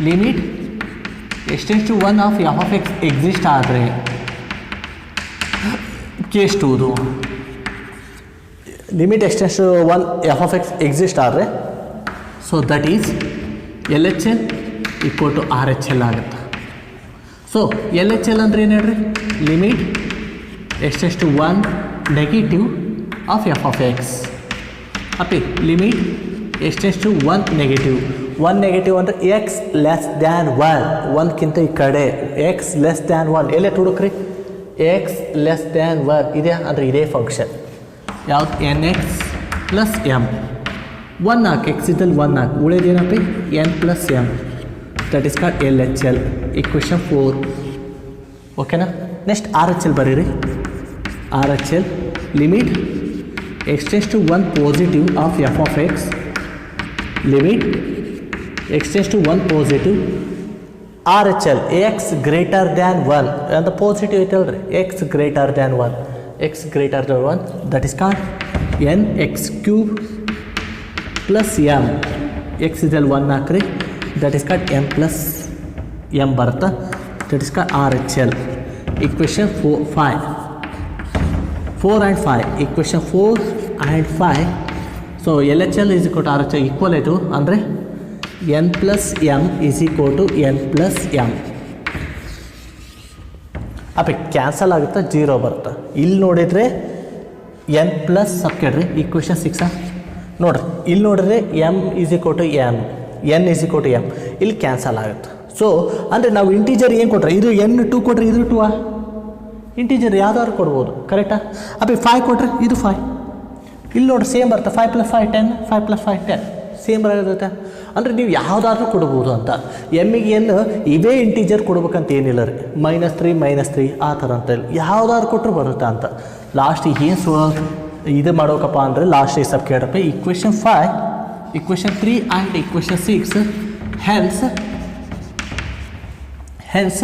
ಲಿಮಿಟ್ ಎಷ್ಟೆಷ್ಟು 1 of F of x exist ಆದರೆ ಕೇಸ್ 2 ಲಿಮಿಟ್ ಎಷ್ಟೆಷ್ಟು 1 ಎಫ್ ಆಫ್ ಎಕ್ಸ್ ಎಕ್ಸಿಸ್ಟ್ ಆದರೆ, so that is L H L equal to R H L ಆಗುತ್ತೆ. ಸೊ ಎಲ್ ಎಚ್ ಎಲ್ ಅಂದರೆ ಏನು ಹೇಳ್ರಿ, ಲಿಮಿಟ್ ಎಷ್ಟೆಷ್ಟು 1 negative of F of X ಅಪ್ಪಿ ಲಿಮಿಟ್ ಎಷ್ಟೆಷ್ಟು 1 ನೆಗೆಟಿವ್. 1 ನೆಗೆಟಿವ್ ಅಂದರೆ ಎಕ್ಸ್ ಲೆಸ್ ದ್ಯಾನ್ 1, 1ಕ್ಕಿಂತ ಈ ಕಡೆ ಎಕ್ಸ್ ಲೆಸ್ ದ್ಯಾನ್ 1 ಎಲ್ಲೇ ಹುಡುಕ್ರಿ, ಎಕ್ಸ್ ಲೆಸ್ ದ್ಯಾನ್ 1 ಇದೆ ಅಂದರೆ ಇದೇ ಫಂಕ್ಷನ್ ಯಾವ್ದು ಎನ್ ಎಕ್ಸ್ ಪ್ಲಸ್ ಎಮ್. 1 ಹಾಕಿ, ಎಕ್ಸ್ ಇದ್ದಲ್ಲಿ 1 ಹಾಕಿ, ಉಳಿದೇನಪ್ಪಿ N plus M. That is called L H L. Equation 4. ಓಕೆನಾ. ನೆಕ್ಸ್ಟ್ ಆರ್ ಎಚ್ ಎಲ್ ಬರೀರಿ. R H L limit extends to 1 positive of F of X. Limit extends to 1 positive R H L X greater than 1 ಅಂತ ಪಾಸಿಟಿವ್ ಐತಲ್ರಿ, X greater than 1, X greater than 1. That is called N X cube plus M. X ಇದಲ್ಲಿ 1 ಹಾಕ್ರಿ, that is called M plus M ಬರುತ್ತಾ. That is called R H L. Equation 4 and 5. Equation 4 and 5. So L H L is equal to R H L equal ಆಯಿತು ಅಂದರೆ N plus M is equal to N plus M. ಅಪ್ಪ ಕ್ಯಾನ್ಸಲ್ ಆಗುತ್ತಾ, ಜೀರೋ ಬರುತ್ತೆ. ಇಲ್ಲಿ ನೋಡಿದರೆ ಎನ್ ಪ್ಲಸ್ ಸಬ್ ಕೇಳ್ರಿ ಇಕ್ವೇಷನ್ 6 ನೋಡಿರಿ. ಇಲ್ಲಿ ನೋಡಿದ್ರೆ M is equal to N, N is equal to M. ಇಲ್ಲಿ ಕ್ಯಾನ್ಸಲ್ ಆಗುತ್ತೆ. ಸೊ ಅಂದರೆ ನಾವು ಇಂಟೀಜರ್ ಏನು ಕೊಟ್ರೆ, ಇದು ಎನ್ 2 ಕೊಟ್ರೆ ಇದು 2 ಇಂಟೀಜರ್ ಯಾವ್ದಾದ್ರು ಕೊಡ್ಬೋದು, ಕರೆಕ್ಟಾ. ಅಪ್ಪ 5 ಕೊಟ್ರೆ ಇದು 5. ಇಲ್ಲಿ ನೋಡ್ರಿ ಸೇಮ್ ಬರುತ್ತೆ, 5 + 5 10, 5 + 5 10 ಸೇಮ್ ಬರುತ್ತೆ. ಅಂದರೆ ನೀವು ಯಾವುದಾದ್ರೂ ಕೊಡ್ಬೋದು ಅಂತ. ಎಮ್ಮಿಗೆ ಏನು ಇವೇ ಇಂಟೀಜರ್ ಕೊಡ್ಬೇಕಂತ ಏನಿಲ್ಲ ರೀ, -3 ಆ ಥರ ಅಂತ ಇಲ್ಲ, ಯಾವುದಾದ್ರು ಕೊಟ್ಟರು ಬರುತ್ತೆ ಅಂತ. ಲಾಸ್ಟಿಗೆ ಏನು ಇದು ಮಾಡೋಕಪ್ಪ ಅಂದರೆ ಲಾಸ್ಟಿಗೆ ಸಬ್ ಕೇಳಪ್ಪ ಇಕ್ವೇಷನ್ 5, ಇಕ್ವೇಷನ್ 3 ಆ್ಯಂಡ್ ಇಕ್ವೇಷನ್ 6 hence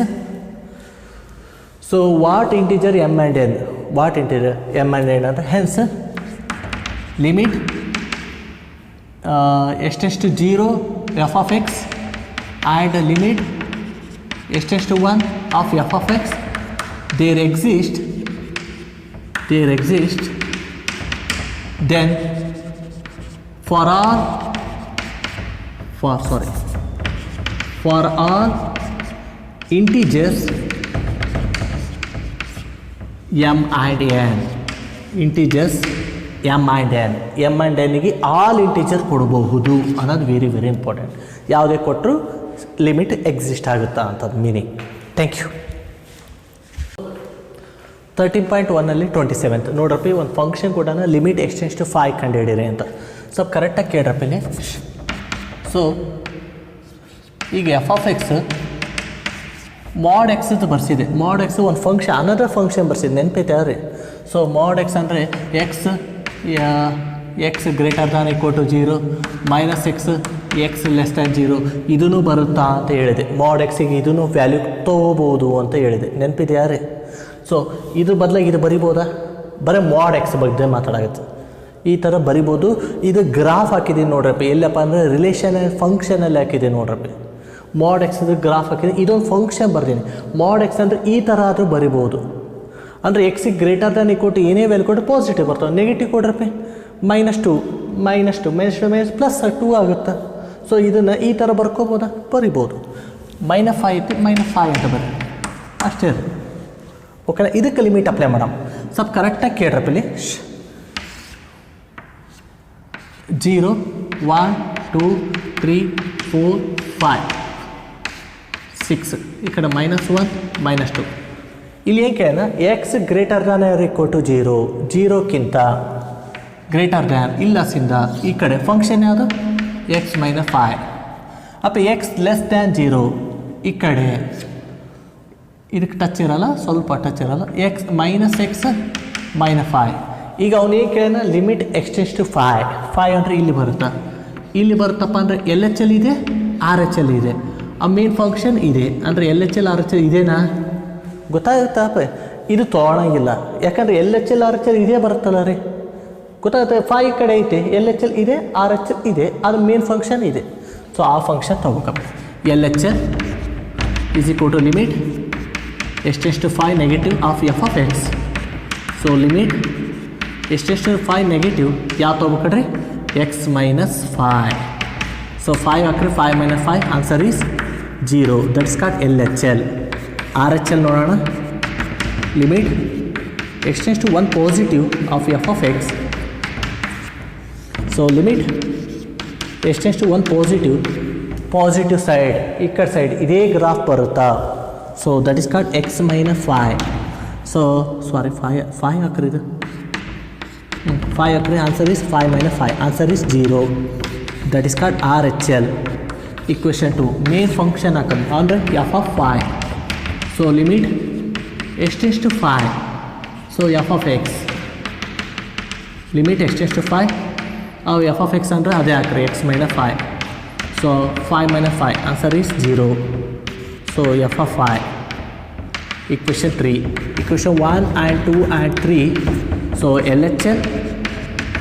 so what integer m and n, what integer m and n ಅಂದರೆ hence limit ಎಷ್ಟೆಷ್ಟು 0 f of x and limit ಎಷ್ಟೆಷ್ಟು 1 of f of x there exist then for all integers m and n, integers m and n, m and n ಗೆ ಆಲ್ ಇಂಟೀಜರ್ ಕೊಡಬಹುದು ಅನ್ನೋದು ವೆರಿ ವೆರಿ ಇಂಪಾರ್ಟೆಂಟ್. ಯಾವುದೇ ಕೊಟ್ಟರು ಲಿಮಿಟ್ ಎಕ್ಸಿಸ್ಟ್ ಆಗುತ್ತಾ ಅಂತದ್ದು ಮೀನಿಂಗ್. Thank you. 13.1 27 ನೋಡ್ರಪ್ಪ, ಒಂದು ಫಂಕ್ಷನ್ ಕೂಡ ಲಿಮಿಟ್ ಎಕ್ಸ್ಟೆನ್ಸ್ ಟು 5 ಕಂಡುಹಿಡಿಯಿರಿ ಅಂತ. ಸ್ವಲ್ಪ ಕರೆಕ್ಟಾಗಿ ಕೇಳ್ರಪ್ಪ ಇಲ್ಲಿ. ಸೊ ಈಗ f of x mod x ಅಂತ ಬರ್ಸಿದೆ. ಮಾಡ್ ಎಕ್ಸ್ ಒಂದು ಫಂಕ್ಷನ್ ಅನದರ್ ಫಂಕ್ಷನ್ ಬರ್ಸಿದೆ, ನೆನಪೈತೆ ರೀ. ಸೊ ಮಾಡ್ ಎಕ್ಸ್ ಅಂದರೆ x greater than equal to 0 -x less than 0 ಇದೂ ಬರುತ್ತಾ ಅಂತ ಹೇಳಿದೆ. ಮಾಡ್ ಎಕ್ಸಿಗೆ ಇದೂ ವ್ಯಾಲ್ಯೂ ತೊಗೋಬೋದು ಅಂತ ಹೇಳಿದೆ, ನೆನಪಿದೆಯಾ ರೀ. ಸೊ ಇದ್ರ ಬದಲಾಗಿ ಇದು ಬರಿಬೋದಾ, ಬರೀ ಮಾಡ್ ಎಕ್ಸ್ ಬಗ್ಗೆ ಮಾತಾಡಾಗುತ್ತೆ, ಈ ಥರ ಬರಿಬೋದು. ಇದು ಗ್ರಾಫ್ ಹಾಕಿದ್ದೀನಿ ನೋಡ್ರಪ್ಪ, ಎಲ್ಲಪ್ಪ ಅಂದರೆ ರಿಲೇಷನ್ ಆ್ಯಂಡ್ ಫಂಕ್ಷನಲ್ಲಿ ಹಾಕಿದೆ ನೋಡ್ರಪ್ಪ. ಮಾಡ್ ಎಕ್ಸ್ದು ಗ್ರಾಫ್ ಹಾಕಿದೆ, ಇದೊಂದು ಫಂಕ್ಷನ್ ಬರ್ತೀನಿ. ಮಾಡ್ ಎಕ್ಸ್ ಅಂದರೆ ಈ ಥರ ಆದರೂ ಬರಿಬೋದು. ಅಂದರೆ ಎಕ್ಸಿಗೆ ಗ್ರೇಟರ್ ದ್ಯಾನ್ ಈಕ್ವಲ್ ಟು ಏನೇ ವ್ಯಾಲ್ಯೂ ಕೊಟ್ಟು ಪಾಸಿಟಿವ್ ಬರ್ತವೆ, ನೆಗೆಟಿವ್ ಕೊಡ್ರಪ್ಪ -2 -2 -2 +2 ಆಗುತ್ತೆ. ಸೊ ಇದನ್ನು ಈ ಥರ ಬರ್ಕೋಬೋದಾ? ಬರಿಬೋದು. -5 ಐತಿ, -5 ಅಂತ ಬರೀ ಅಷ್ಟೇ ಅದು. ಓಕೆನಾ? ಇದಕ್ಕೆ ಲಿಮಿಟ್ ಅಪ್ಲೈ ಮಾಡೋಣ. ಸ್ವಲ್ಪ ಕರೆಕ್ಟಾಗಿ ಕೇಳ್ರಪ್ಪ ಇಲ್ಲಿ. 0 1 2 3 4 5 6 ಈ ಕಡೆ -1 -2. ಇಲ್ಲಿ ಏನು ಕೇಳೋಣ? X greater than or equal to 0, 0ಕ್ಕಿಂತ ಗ್ರೇಟರ್ ದ್ಯಾನ್ ಇಲ್ಲಸಿಂದ ಈ ಕಡೆ ಫಂಕ್ಷನ್ ಯಾವುದು? x - 5. ಅಪ್ಪ ಎಕ್ಸ್ ಲೆಸ್ ದ್ಯಾನ್ 0 ಈ ಕಡೆ ಇದಕ್ಕೆ ಟಚ್ ಇರಲ್ಲ, ಸ್ವಲ್ಪ ಟಚ್ ಇರಲ್ಲ. X -x -5. ಈಗ ಅವನು ಏನು ಕೇಳೋಣ? ಲಿಮಿಟ್ x → 5 ಅಂದರೆ ಇಲ್ಲಿ ಬರುತ್ತಾ? ಇಲ್ಲಿ ಬರುತ್ತಪ್ಪ ಅಂದರೆ LHL ಇದೆ, RHL ಇದೆ. ಆ ಮೇನ್ ಫಂಕ್ಷನ್ ಇದೆ ಅಂದರೆ LHL RHL ಇದೇನಾ? ಗೊತ್ತಾಗುತ್ತಪ್ಪ. ಇದು ತೊಗೊಳಂಗಿಲ್ಲ, ಯಾಕಂದರೆ LHL RHL ಇದೇ ಬರುತ್ತಲ್ಲ ರೀ. ಗೊತ್ತಾಗುತ್ತೆ. 5 ಕಡೆ ಐತೆ, LHL ಇದೆ, RHL ಇದೆ, ಅದು ಮೇನ್ ಫಂಕ್ಷನ್ ಇದೆ. ಸೊ ಆ ಫಂಕ್ಷನ್ ತೊಗೋಕಪ್ಪ. LHL = limit x → 5 negative of f(x). So limit x → 5 negative ಯಾವ ತೊಗೋಬೇಕ್ರಿ? x - 5. ಸೊ 5 ಹಾಕ್ರಿ, 5 - 5 answer is 0. That's called LHL. RHL ನೋಡೋಣ. Limit x → 1 positive of f(x). So limit x → 1 positive side, ಈ ಕಡೆ ಸೈಡ್ ಇದೇ ಗ್ರಾಫ್ ಬರುತ್ತಾ? So that is called x - 5. So sorry 5 ಹಾಕ್ರಿ, ಇದು 5 ಹಾಕ್ರಿ, answer is 5 - 5 answer is 0. That is called RHL. Equation 2 main function ಹಾಕೋದು ಅಂದರೆ f(5). So limit x → 5. So f(x) limit x → 5 ಅವು f(x) ಅಂದರೆ ಅದೇ ಹಾಕ್ರಿ, x - 5. So 5 - 5 answer is 0. So f(5). Equation 3 equation 1 and 2 and 3. So LHL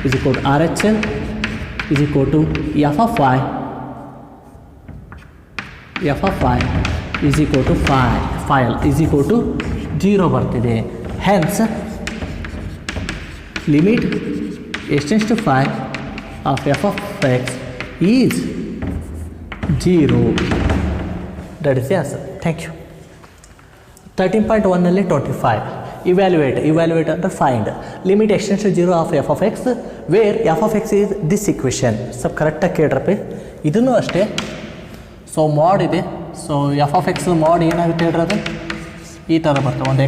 = RHL = f(5). f(5) = 0 ಬರ್ತಿದೆ. Hence limit x → 5 of f(x) is 0. That is the answer. Thank you. 13.1ನಲ್ಲಿ 25 ಇವ್ಯಾಲ್ಯೂಯೇಟ್ ಅಂದರೆ find limit x → 0 of f(x) where f(x) is this equation. ಸ್ವಲ್ಪ ಕರೆಕ್ಟಾಗಿ ಕೇಳ್ರಪ್ಪ. ಇದನ್ನು ಅಷ್ಟೇ. ಸೊ ಮಾಡ್ ಇದೆ. ಸೊ f(x) ಮಾಡ್ ಏನಾಗುತ್ತೆ ಹೇಳ್ರಿ? ಅದು ಈ ಥರ ಬರ್ತವೆ. ಒಂದು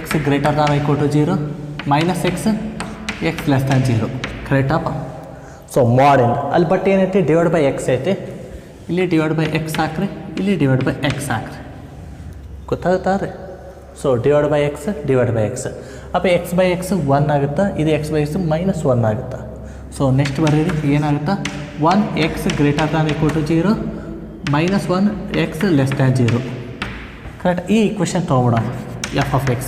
x greater than equal to 0 -x x less than 0. ಕರೆಕ್ಟಪ್ಪ? ಸೊ ಮಾಡಿಂದ ಅಲ್ಲಿ ಬಟ್ ಏನೈತಿ? ಡಿವೈಡ್/x ಐತಿ. ಇಲ್ಲಿ ಡಿವೈಡ್/x ಹಾಕ್ರಿ, ಇಲ್ಲಿ ಡಿವೈಡ್/x ಹಾಕ್ರಿ. ಗೊತ್ತಾಗುತ್ತಾ ರೀ? ಸೊ ಡಿವೈಡ್/x ಅಪ್ಪ x/x 1 ಆಗುತ್ತಾ? ಇದು x/x -1 ಆಗುತ್ತಾ? ಸೊ ನೆಕ್ಸ್ಟ್ ಬರೀರಿ ಏನಾಗುತ್ತಾ? 1x greater than equal to 0 -1 x less than 0. Correct? ಈ ಇಕ್ವೇಷನ್ ತೊಗೊಬಿಡೋಣ f(x).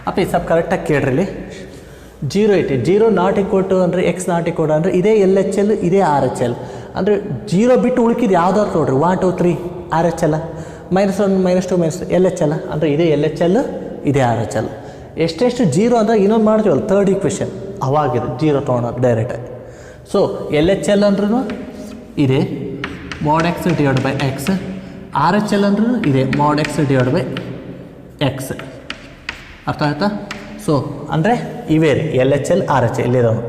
ಅಪ್ಪ ಇದು ಸ್ವಲ್ಪ ಕರೆಕ್ಟಾಗಿ ಕೇಳ್ರಿ. ಇಲ್ಲಿ 0 ಐತಿ. 0 ನಾಟ್ ಈಕ್ವಲ್ ಟು ಅಂದರೆ x ನಾಟ್ ಈಕ್ವಲ್ ಅಂದರೆ ಇದೇ LHL, ಇದೇ RHL. ಅಂದರೆ 0 ಬಿಟ್ಟು ಉಳ್ಕಿದ್ದು ಯಾವ್ದಾದ್ರು ನೋಡ್ರಿ. 1 2 3 RHL, -1 -2 LHL ಅಂದರೆ ಇದೇ LHL, ಇದೇ RHL. ಎಷ್ಟು 0 ಅಂದರೆ ಇನ್ನೊಂದು ಮಾಡ್ತೀವಲ್ಲ ಥರ್ಡ್ ಇಕ್ವೇಷನ್, ಅವಾಗಿದೆ 0 ತೊಗೊಳೋದು ಡೈರೆಕ್ಟಾಗಿ. ಸೊ LHL ಅಂದ್ರೂ ಇದೆ mod x / x. RHL ಅಂದ್ರೂ ಇದೆ mod x / x. ಅರ್ಥ ಆಯ್ತಾ? ಸೊ ಅಂದರೆ ಇವೇ ರೀ LHL RHL ಇಲ್ಲಿರೋದು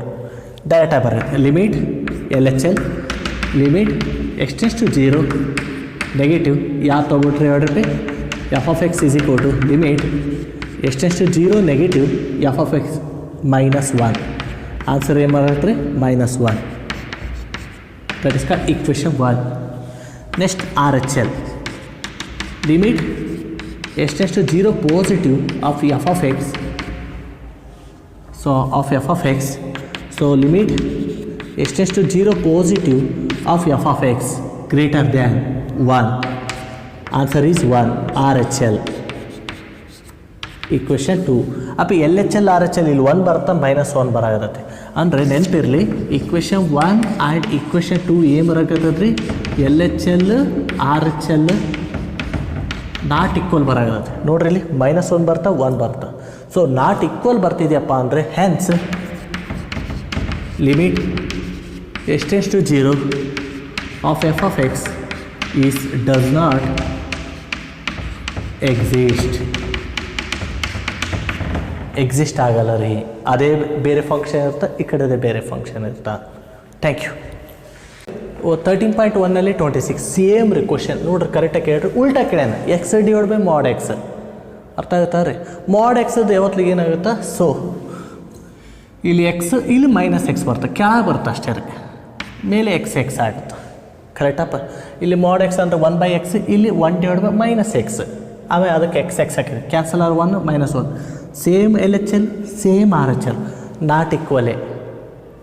ಡೈರೆಕ್ಟಾಗಿ ಬರುತ್ತೆ. Limit LHL limit x → 0 negative ಯಾವ ತೊಗೊಬಿಟ್ರಿ ಹೇಳ್ರಿ? f(x) = limit x → 0 negative f(x) -1. Answer ಏನು ಬರುತ್ತೆ? -1. That is called equation 1. Next RHL limit x → 0 positive of f(x). So of f(x). So limit x → 0 positive of f(x) greater than 1. Answer is 1. RHL. Equation 2 ಅಪ್ಪ LHL RHL ಇಲ್ಲಿ 1 ಬರ್ತಾ -1 ಬರಾಗತ್ತೆ. ಅಂದರೆ ನೆನಪಿರಲಿ ಇಕ್ವೇಷನ್ 1 ಆ್ಯಂಡ್ ಇಕ್ವೇಷನ್ 2 ಏನು ಬರಾಕತ್ತದ್ರಿ? LHL RHL ನಾಟ್ ಈಕ್ವಲ್ ಬರಾಗತ್ತೆ. ನೋಡ್ರಿ ಇಲ್ಲಿ -1 ಬರ್ತಾ 1 ಬರ್ತಾ. ಸೊ ನಾಟ್ ಈಕ್ವಲ್ ಬರ್ತಿದೆಯಪ್ಪ ಅಂದರೆ hence limit x → 0 of F of X is does not exist ಆಗಲ್ಲ ರೀ. ಅದೇ ಬೇರೆ ಫಂಕ್ಷನ್ ಇರುತ್ತೆ, ಈ ಕಡೆದೇ ಬೇರೆ ಫಂಕ್ಷನ್ ಇರ್ತಾ. Thank you. 13.1ನಲ್ಲಿ 26 ಸೇಮ್ ರೀ ಕ್ವಶನ್ ನೋಡ್ರಿ, ಕರೆಕ್ಟಾಗಿ ಕೇಳ್ರಿ. ಉಲ್ಟಾ ಕೇಳ್ಯಾನ, X divide by mod X. ಅರ್ಥ ಆಗುತ್ತಾ ರೀ? ಮಾಡ್ ಎಕ್ಸದ್ದು ಯಾವತ್ತಿಗೆ ಏನಾಗುತ್ತಾ, ಸೊ ಇಲ್ಲಿ ಎಕ್ಸ್ ಇಲ್ಲಿ ಮೈನಸ್ ಎಕ್ಸ್ ಬರುತ್ತೆ, ಕೆಳಗೆ ಬರುತ್ತೆ ಅಷ್ಟೇ ರೀ, ಮೇಲೆ ಎಕ್ಸ್ ಎಕ್ಸ್ ಆಗುತ್ತೆ. ಕರೆಕ್ಟಪ್ಪ? ಇಲ್ಲಿ ಮಾಡ್ ಎಕ್ಸ್ ಅಂದರೆ 1/x, ಇಲ್ಲಿ 1 ಡಿವೈಡ್ ಬೈ ಮೈನಸ್ ಎಕ್ಸ್, ಆಮೇಲೆ ಅದಕ್ಕೆ ಎಕ್ಸ್ ಎಕ್ಸ್ ಹಾಕಿದೆ, cancel or 1 -1. Same L H L same R H L, not ಈಕ್ವಲೇ.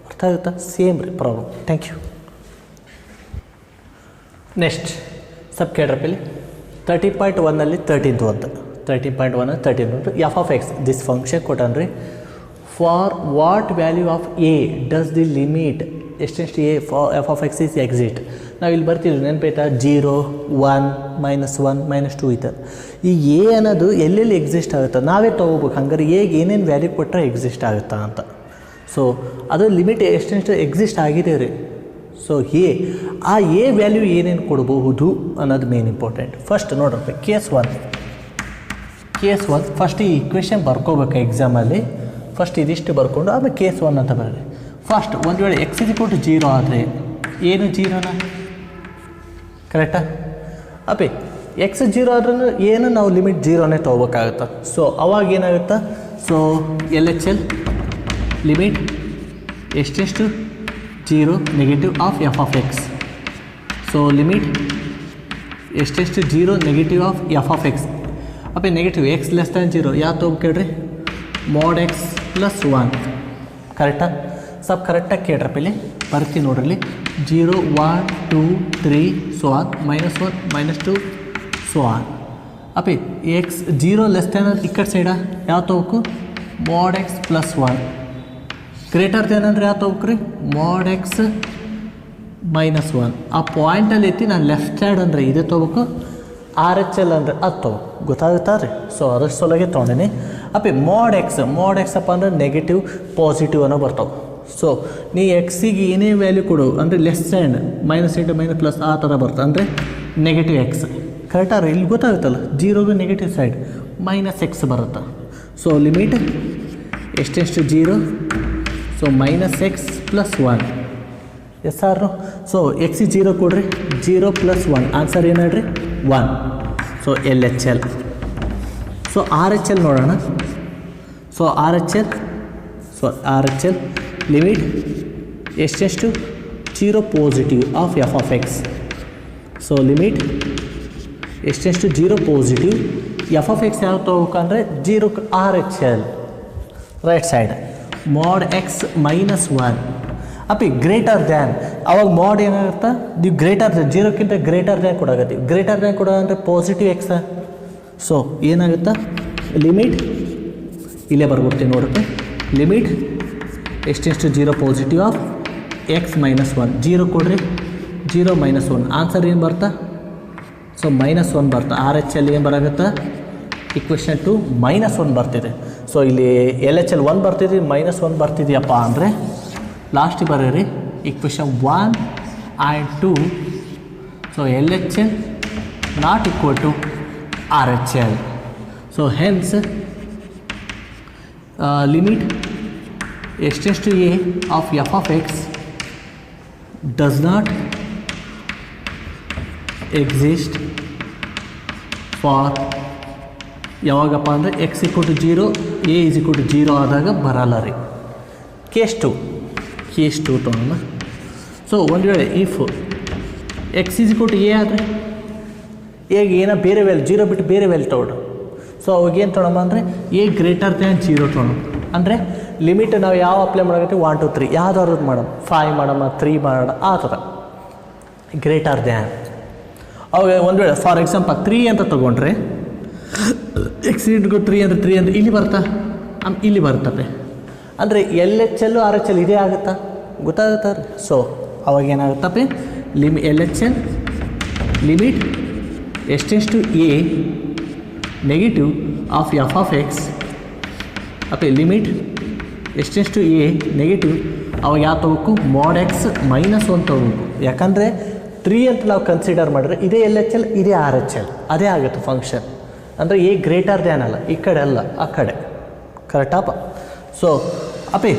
ಅರ್ಥ ಆಗುತ್ತಾ? ಸೇಮ್ ರೀ ಪ್ರಾಬ್ಲಮ್. Thank you. ನೆಕ್ಸ್ಟ್ ಸಬ್ ಕೇಳ್ರಪ್ಪಲ್ಲಿ 30.1ನಲ್ಲಿ 13th F of X this function ಕೊಟ್ಟನ್ರಿ. For what value of A does the limit ಎಷ್ಟೆಷ್ಟು A for F of X is exit. ನಾವು ಇಲ್ಲಿ ಬರ್ತಿದ್ವಿ ನೆನಪೈತಾ, 0 1 -1 -2 ಈ ಥರ. ಈ ಎ ಅನ್ನೋದು ಎಲ್ಲೆಲ್ಲಿ ಎಕ್ಸಿಸ್ಟ್ ಆಗುತ್ತೆ ನಾವೇ ತೊಗೋಬೇಕು. ಹಂಗಾರೆ ಎಗೆ ಏನೇನು ವ್ಯಾಲ್ಯೂ ಕೊಟ್ಟರೆ ಎಕ್ಸಿಸ್ಟ್ ಆಗುತ್ತಾ ಅಂತ. ಸೊ ಅದು ಲಿಮಿಟ್ ಎಷ್ಟೆಷ್ಟು ಎಕ್ಸಿಸ್ಟ್ ಆಗಿದೆ ರೀ. ಸೊ ಆ ಎ ವ್ಯಾಲ್ಯೂ ಏನೇನು ಕೊಡಬಹುದು ಅನ್ನೋದು ಮೇನ್ ಇಂಪಾರ್ಟೆಂಟ್. ಫಸ್ಟ್ ನೋಡ್ರಪ್ಪ, ಕೇಸ್ ಒನ್ ಫಸ್ಟ್ ಈ ಇಕ್ವೇಷನ್ ಬರ್ಕೋಬೇಕು ಎಕ್ಸಾಮಲ್ಲಿ. ಫಸ್ಟ್ ಇದಿಷ್ಟು ಬರ್ಕೊಂಡು ಆಮೇಲೆ ಕೇಸ್ 1 ಅಂತ ಬರೀರಿ. ಫಸ್ಟ್ ಒಂದು ವೇಳೆ ಎಕ್ಸ್ ಇಸ್ ಈಕ್ವಲ್ ಟು 0 ಆದರೆ ಏನು 0ನ ಕರೆಕ್ಟಾ ಅಪ್ಪಿ? ಎಕ್ಸ್ 0 ಆದ್ರೂ ಏನು ನಾವು ಲಿಮಿಟ್ 0ನೇ ತೊಗೋಬೇಕಾಗುತ್ತಾ. ಸೊ ಅವಾಗ ಏನಾಗುತ್ತಾ, so L H L limit ಎಷ್ಟೆಷ್ಟು 0 negative of F of X. So limit ಎಷ್ಟೆಷ್ಟು 0 negative of F of X. ಅಪ್ಪಿ ನೆಗೆಟಿವ್ ಎಕ್ಸ್ ಲೆಸ್ ದ್ಯಾನ್ 0 ಯಾವ ತೊಗೊಬೇಡ್ರಿ, ಮಾಡ್ ಎಕ್ಸ್ ಪ್ಲಸ್ 1. ಕರೆಕ್ಟಾ? ಸ್ವಲ್ಪ ಕರೆಕ್ಟಾಗಿ ಕೇಳ್ರಪ್ಪ, ಇಲ್ಲಿ ಬರ್ತೀನಿ ನೋಡ್ರಿ. 0 1 2 3 ಸೊ ಆನ್ -1 -2 ಸೊ ಆನ್. ಅಪ್ಪಿ ಎಕ್ಸ್ 0 ಲೆಸ್ ದ್ಯಾನ್ ಈ ಕಡೆ ಸೈಡ ಯಾವ ತೊಗೋಬೇಕು, mod x plus 1. Greater than ಅಂದರೆ ಯಾವ ತೊಗೋಕ್ರಿ, ಮಾಡ್ ಎಕ್ಸ್ -1. ಆ ಪಾಯಿಂಟಲ್ಲಿ ಐತಿ ನಾನು ಲೆಫ್ಟ್ ಸೈಡ್ ಅಂದರೆ ಇದೇ ತೊಗೋಬೇಕು, ಆರ್ ಎಚ್ ಎಲ್ ಅಂದರೆ ಅದು ತೊಗೋಬೇಕು. ಗೊತ್ತಾಗುತ್ತಾ ರೀ? ಸೊ ಅದಷ್ಟು ಸೊಲಗೆ ತೊಗೊಂಡೀನಿ. ಅಪ್ಪಿ ಮಾಡ್ ಎಕ್ಸ್ ಅಪ್ಪ ಅಂದರೆ ನೆಗೆಟಿವ್ ಪಾಸಿಟಿವ್ ಅನ್ನೋ ಬರ್ತಾವೆ. ಸೊ ನೀ ಎಕ್ಸಿಗೆ ಏನೇ ವ್ಯಾಲ್ಯೂ ಕೊಡು ಅಂದರೆ ಲೆಫ್ಟ್ ಸೈಡ್ -8 -+ ಆ ಥರ ಬರ್ತದೆ, ಅಂದರೆ ನೆಗೆಟಿವ್ ಎಕ್ಸ್. ಕರೆಕ್ಟಾದ್ರೆ ಇಲ್ಲಿ ಗೊತ್ತಾಗುತ್ತಲ್ಲ, 0ಗೆ ನೆಗೆಟಿವ್ ಸೈಡ್ -x ಬರುತ್ತೆ. ಸೊ ಲಿಮಿಟ್ ಎಷ್ಟೆಷ್ಟು 0, so -x + 1. S R. So ಎಕ್ಸಿಗೆ 0 ಕೊಡ್ರಿ, 0 + 1 ಆನ್ಸರ್ ಏನು ಹೇಳ್ರಿ 1. So L H L. So R H L ನೋಡೋಣ. So R H L limit ಎಷ್ಟೆಷ್ಟು 0 positive of F of X. So limit ಎಷ್ಟೆಷ್ಟು 0 ಪಾಸಿಟಿವ್ ಎಫ್ ಆಫ್ ಎಕ್ಸ್ ಯಾವ ತೊಗೋಬೇಕಂದ್ರೆ 0 R H L right side mod X -1. ಅಪ್ಪಿ ಗ್ರೇಟರ್ ದ್ಯಾನ್ ಅವಾಗ ಮಾಡ್ ಏನಾಗುತ್ತೆ, ನೀವು ಗ್ರೇಟರ್ ದ್ಯಾನ್ 0ಕ್ಕಿಂತ ಗ್ರೇಟರ್ ದ್ಯಾನ್ ಕೊಡಾಗತ್ತೀವಿ. ಗ್ರೇಟರ್ ದ್ಯಾನ್ ಕೊಡೋ ಅಂದರೆ ಪಾಸಿಟಿವ್ ಎಕ್ಸ. ಸೊ ಏನಾಗುತ್ತಾ, ಲಿಮಿಟ್ ಇಲ್ಲೇ ಬರ್ಬಿಡ್ತೀನಿ ನೋಡುತ್ತೆ. ಲಿಮಿಟ್ ಎಷ್ಟೆಷ್ಟು 0 ಪಾಸಿಟಿವ್ ಆಫ್ ಎಕ್ಸ್ -1. 0 ಕೊಡ್ರಿ, 0 -1 ಆನ್ಸರ್ ಏನು ಬರ್ತಾ, ಸೊ -1 ಬರ್ತಾ. ಆರ್ ಎಚ್ ಎಲ್ ಏನು ಬರಾಗುತ್ತಾ, ಇಕ್ವೇಷನ್ 2 -1 ಬರ್ತಿದೆ. ಸೊ ಇಲ್ಲಿ ಎಲ್ ಎಚ್ ಎಲ್ 1 ಬರ್ತಿದ್ವಿ, -1 ಬರ್ತಿದೆಯಪ್ಪ ಅಂದರೆ ಲಾಸ್ಟಿಗೆ ಬರೀರಿ equation 1 and 2. So L H L not equal to R H L. So hence limit ಎಷ್ಟೆಷ್ಟು A of F of X does not exist for ಯಾವಾಗಪ್ಪ ಅಂದರೆ X equal to 0 A is equal to 0 ಆದಾಗ ಬರಲ್ಲ ರೀ. ಕೇಸ್ 2 ತೊಗೊಳ್ಳೋಣ. ಸೊ ಒಂದು ವೇಳೆ if x is equal to A ಆದರೆ ಎಗೆ ಏನೋ ಬೇರೆ ವ್ಯಾಲ್ಯೂ 0 ಬಿಟ್ಟು ಬೇರೆ ವ್ಯಾಲ್ಯೂ ತೊಗೊಳ್ರಿ. ಸೊ ಅವಾಗ ಏನು ತೊಗೊಳಮ್ಮ ಅಂದರೆ ಎ ಗ್ರೇಟರ್ ದ್ಯಾನ್ 0 ತೊಗೊಳೋಣ. ಅಂದರೆ ಲಿಮಿಟ್ ನಾವು ಯಾವ ಅಪ್ಲೈ ಮಾಡಕತ್ತೀವಿ 1 2 3 ಯಾವ್ದಾದ್ರು ಮಾಡೋಣ, 5 ಮಾಡಮ್ಮ 3 ಮಾಡೋಣ, ಆ ಥರ ಗ್ರೇಟರ್ ದ್ಯಾನ್. ಅವಾಗ ಒಂದು ವೇಳೆ ಫಾರ್ ಎಕ್ಸಾಂಪಲ್ 3 ಅಂತ ತೊಗೊಂಡ್ರೆ ಎಕ್ಸ್ ಇಂಟು 3 ಅಂದರೆ ಇಲ್ಲಿ ಬರ್ತಾ, ಇಲ್ಲಿ ಬರ್ತದೆ ಅಂದರೆ L H L R H L ಇದೇ ಆಗುತ್ತಾ, ಗೊತ್ತಾಗುತ್ತಾ ರೀ. ಸೊ ಅವಾಗ ಏನಾಗುತ್ತಪ್ಪ, ಎಲ್ ಎಚ್ ಎಲ್ ಲಿಮಿಟ್ ಎಷ್ಟೆಷ್ಟು A negative of F of X. ಅಪ್ಪ ಲಿಮಿಟ್ ಎಷ್ಟೆಷ್ಟು ಎ ನೆಗೆಟಿವ್, ಅವಾಗ ಯಾವ ತೊಗೋಬೇಕು, ಮಾಡ್ ಎಕ್ಸ್ -1 ತೊಗೋಬೇಕು. ಯಾಕಂದರೆ 3 ಅಂತ ನಾವು ಕನ್ಸಿಡರ್ ಮಾಡಿದ್ರೆ ಇದೇ ಎಲ್ ಎಚ್ ಎಲ್ ಇದೇ ಆರ್ ಎಚ್ ಎಲ್ ಅದೇ ಆಗುತ್ತೆ ಫಂಕ್ಷನ್. ಅಂದರೆ ಎ ಗ್ರೇಟರ್ ದ್ಯಾನ್ ಅಲ್ಲ, ಈ ಕಡೆ ಅಲ್ಲ ಆ ಕಡೆ, ಕರೆಕ್ಟಪ್ಪ. ಸೊ ಅಪ್ಪಿ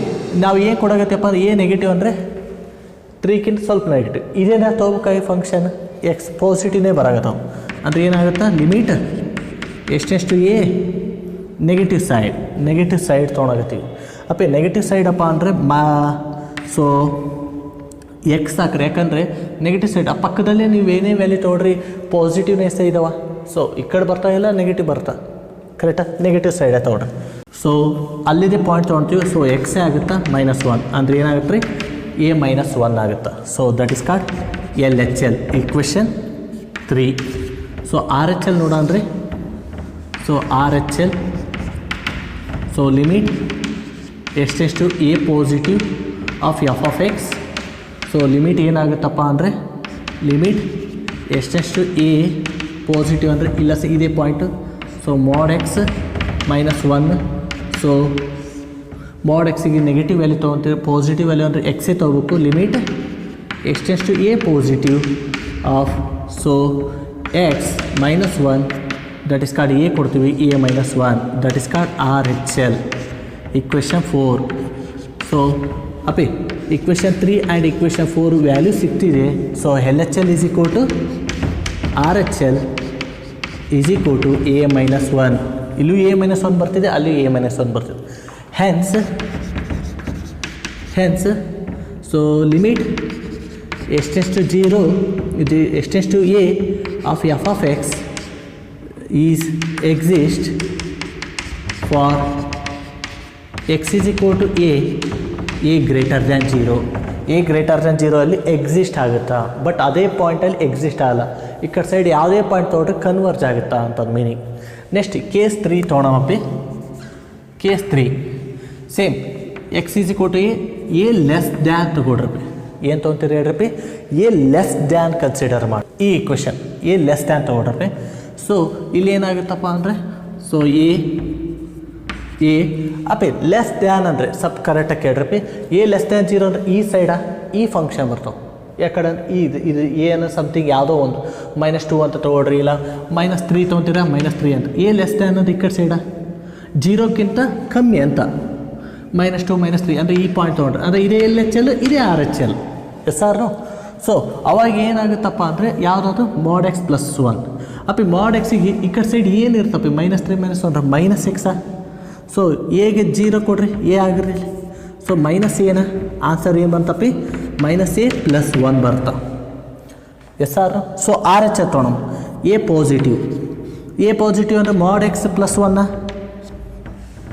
ನಾವು ಏನು ಕೊಡಾಗತ್ತಪ್ಪ ಅಂದ್ರೆ ಎ ನೆಗೆಟಿವ್ ಅಂದರೆ 3ಕ್ಕಿಂತ ಸ್ವಲ್ಪ ನೆಗೆಟಿವ್, ಇದೇನ ತೊಗೋಬೇಕಾಗಿ ಫಂಕ್ಷನ್ ಎಕ್ಸ್ ಪಾಸಿಟಿವ್ನೇ ಬರಾಗತ್ತವು. ಅಂದರೆ ಏನಾಗುತ್ತೆ ಲಿಮಿಟ್ ಎಷ್ಟೆಷ್ಟು ಎ ನೆಗೆಟಿವ್ ಸೈಡ್ ತೊಗೊಳಗತ್ತೀವಿ. ಅಪ್ಪಿ ನೆಗೆಟಿವ್ ಸೈಡ್ ಅಪ್ಪ ಅಂದರೆ ಸೊ ಎಕ್ಸ್ ಹಾಕ್ರಿ, ಯಾಕಂದರೆ ನೆಗೆಟಿವ್ ಸೈಡ್ ಆ ಪಕ್ಕದಲ್ಲೇ ನೀವು ಏನೇ ವ್ಯಾಲ್ಯೂ ತೊಗೊಳ್ರಿ ಪಾಸಿಟಿವ್ನೆಸ್ ಇದಾವ. ಸೊ ಈ ಕಡೆ ಬರ್ತಾ ಇಲ್ಲ, ನೆಗೆಟಿವ್ ಬರ್ತಾ, ಕರೆಕ್ಟಾ? ನೆಗೆಟಿವ್ ಸೈಡೇ ತೊಗೊಳ್ರಿ. ಸೊ ಅಲ್ಲಿದೆ ಪಾಯಿಂಟ್ ತೊಗೊಳ್ತೀವಿ. ಸೊ ಎಕ್ಸೇ ಆಗುತ್ತಾ -1 ಅಂದರೆ ಏನಾಗುತ್ತೆ ರೀ ಎ -1 ಆಗುತ್ತೆ. So that is called L H L equation 3. So R H L ನೋಡೋಣ್ರಿ. So R H L so limit ಎಷ್ಟೆಷ್ಟು A positive of F of X. So limit ಏನಾಗುತ್ತಪ್ಪ ಅಂದರೆ ಲಿಮಿಟ್ ಎಷ್ಟೆಷ್ಟು ಎ ಪಾಸಿಟಿವ್ ಅಂದರೆ ಇಲ್ಲ ಇದೇ point. So mod x -1. So mod xಗೆ ನೆಗೆಟಿವ್ ವ್ಯಾಲ್ಯೂ ತೊಗೊತೀವಿ, ಪಾಸಿಟಿವ್ ವ್ಯಾಲ್ಯೂ ಅಂದರೆ ಎಕ್ಸೇ ತೊಗೋಬೇಕು. ಲಿಮಿಟ್ ಎಷ್ಟೆಷ್ಟು A positive of so X -1 that is called A ಕೊಡ್ತೀವಿ A -1 that is called R H L equation 4. So ಅಪ್ಪಿ ಈಕ್ವೇಷನ್ 3 ಆ್ಯಂಡ್ ಈಕ್ವೇಷನ್ 4 ವ್ಯಾಲ್ಯೂ ಸಿಗ್ತಿದೆ. So L H L is equal to R H L is equal to A -1. ಇಲ್ಲೂ ಎ -1 ಬರ್ತಿದೆ, ಅಲ್ಲಿ ಎ -1 ಬರ್ತಿದೆ. ಹೆನ್ಸ್ ಸೊ ಲಿಮಿಟ್ ಎಷ್ಟೆಷ್ಟು 0 ಇದು ಎಷ್ಟೆಷ್ಟು A of F of X is exist for x is equal to A greater than 0. A greater than 0 ಅಲ್ಲಿ ಎಕ್ಸಿಸ್ಟ್ ಆಗುತ್ತಾ, ಬಟ್ ಅದೇ ಪಾಯಿಂಟಲ್ಲಿ ಎಕ್ಸಿಸ್ಟ್ ಆಗಲ್ಲ. ಈ ಕಡೆ ಸೈಡ್ ಯಾವುದೇ ಪಾಯಿಂಟ್ ತೊಗೊಂಡ್ರೆ ಕನ್ವರ್ಜ್ ಆಗುತ್ತಾ ಅಂತದ್ದು ಮೀನಿಂಗ್. ನೆಕ್ಸ್ಟ್ ಕೇಸ್ 3 ತೊಗೊಳಮಪ್ಪಿ. Case 3 same X is equal to A less than ತಗೊಳ್ರಪ್ಪಿ. ಏನು ತೊಗೊತೀರಿ ಹೇಳ್ರಪ್ಪಿ? ಎ ಲೆಸ್ ದ್ಯಾನ್ ಕನ್ಸಿಡರ್ ಮಾಡಿ ಈ ಈಕ್ವೇಷನ್ ಎ ಲೆಸ್ ದ್ಯಾನ್ ತೊಗೊಳ್ರಪ್ಪಿ. ಸೊ ಇಲ್ಲಿ ಏನಾಗುತ್ತಪ್ಪ ಅಂದರೆ ಸೊ ಎ ಅಪ್ಪಿ ಲೆಸ್ ದ್ಯಾನ್ ಅಂದರೆ ಸ್ವಲ್ಪ ಕರೆಕ್ಟಾಗಿ ಕೇಳ್ರಪ್ಪಿ. ಎ ಲೆಸ್ ದ್ಯಾನ್ 0 ಅಂದರೆ ಈ ಸೈಡಾ ಈ ಫಂಕ್ಷನ್ ಬರ್ತಾವೆ. ಯಾಕಡೆ ಇದು ಏನು ಸಮಥಿಂಗ್ ಯಾವುದೋ ಒಂದು -2 ಅಂತ ತೊಗೊಳ್ರಿ, ಇಲ್ಲ -3 ತೊಗೊತೀರಾ -3 ಅಂತ. ಎ ಲೆಸ್ ದ್ಯಾನ್ ಅನ್ನೋದು ಈ ಕಡೆ ಸೈಡಾ 0ಕ್ಕಿಂತ ಕಮ್ಮಿ ಅಂತ -2 -3 ಅಂದರೆ ಈ ಪಾಯಿಂಟ್ ತೊಗೊಂಡ್ರೆ ಅಂದರೆ ಇದೇ ಎಲ್ ಎಚ್ ಎಲ್ ಇದೇ ಆರ್ ಎಚ್ ಎಲ್ ಎಸ್ ಆರ್ನು. ಸೊ ಅವಾಗ ಏನಾಗುತ್ತಪ್ಪ ಅಂದರೆ ಯಾವುದಾದ್ರು mod x +1 ಅಪ್ಪಿ mod xಗೆ ಈ ಕಡೆ ಸೈಡ್ ಏನು ಇರ್ತಪ್ಪಿ -3 -1 -x. ಸೊ ಎಗೆ 0 ಕೊಡ್ರಿ, ಎ ಆಗಿರಲಿ. ಸೊ ಮೈನಸ್ ಎನ ಆನ್ಸರ್ ಏನು ಬಂತಪ್ಪಿ -a +1 ಬರ್ತಾ S R. So R H L ತೊಗೊಳಮ್. ಎ ಪಾಸಿಟಿವ್ ಅಂದರೆ mod x +1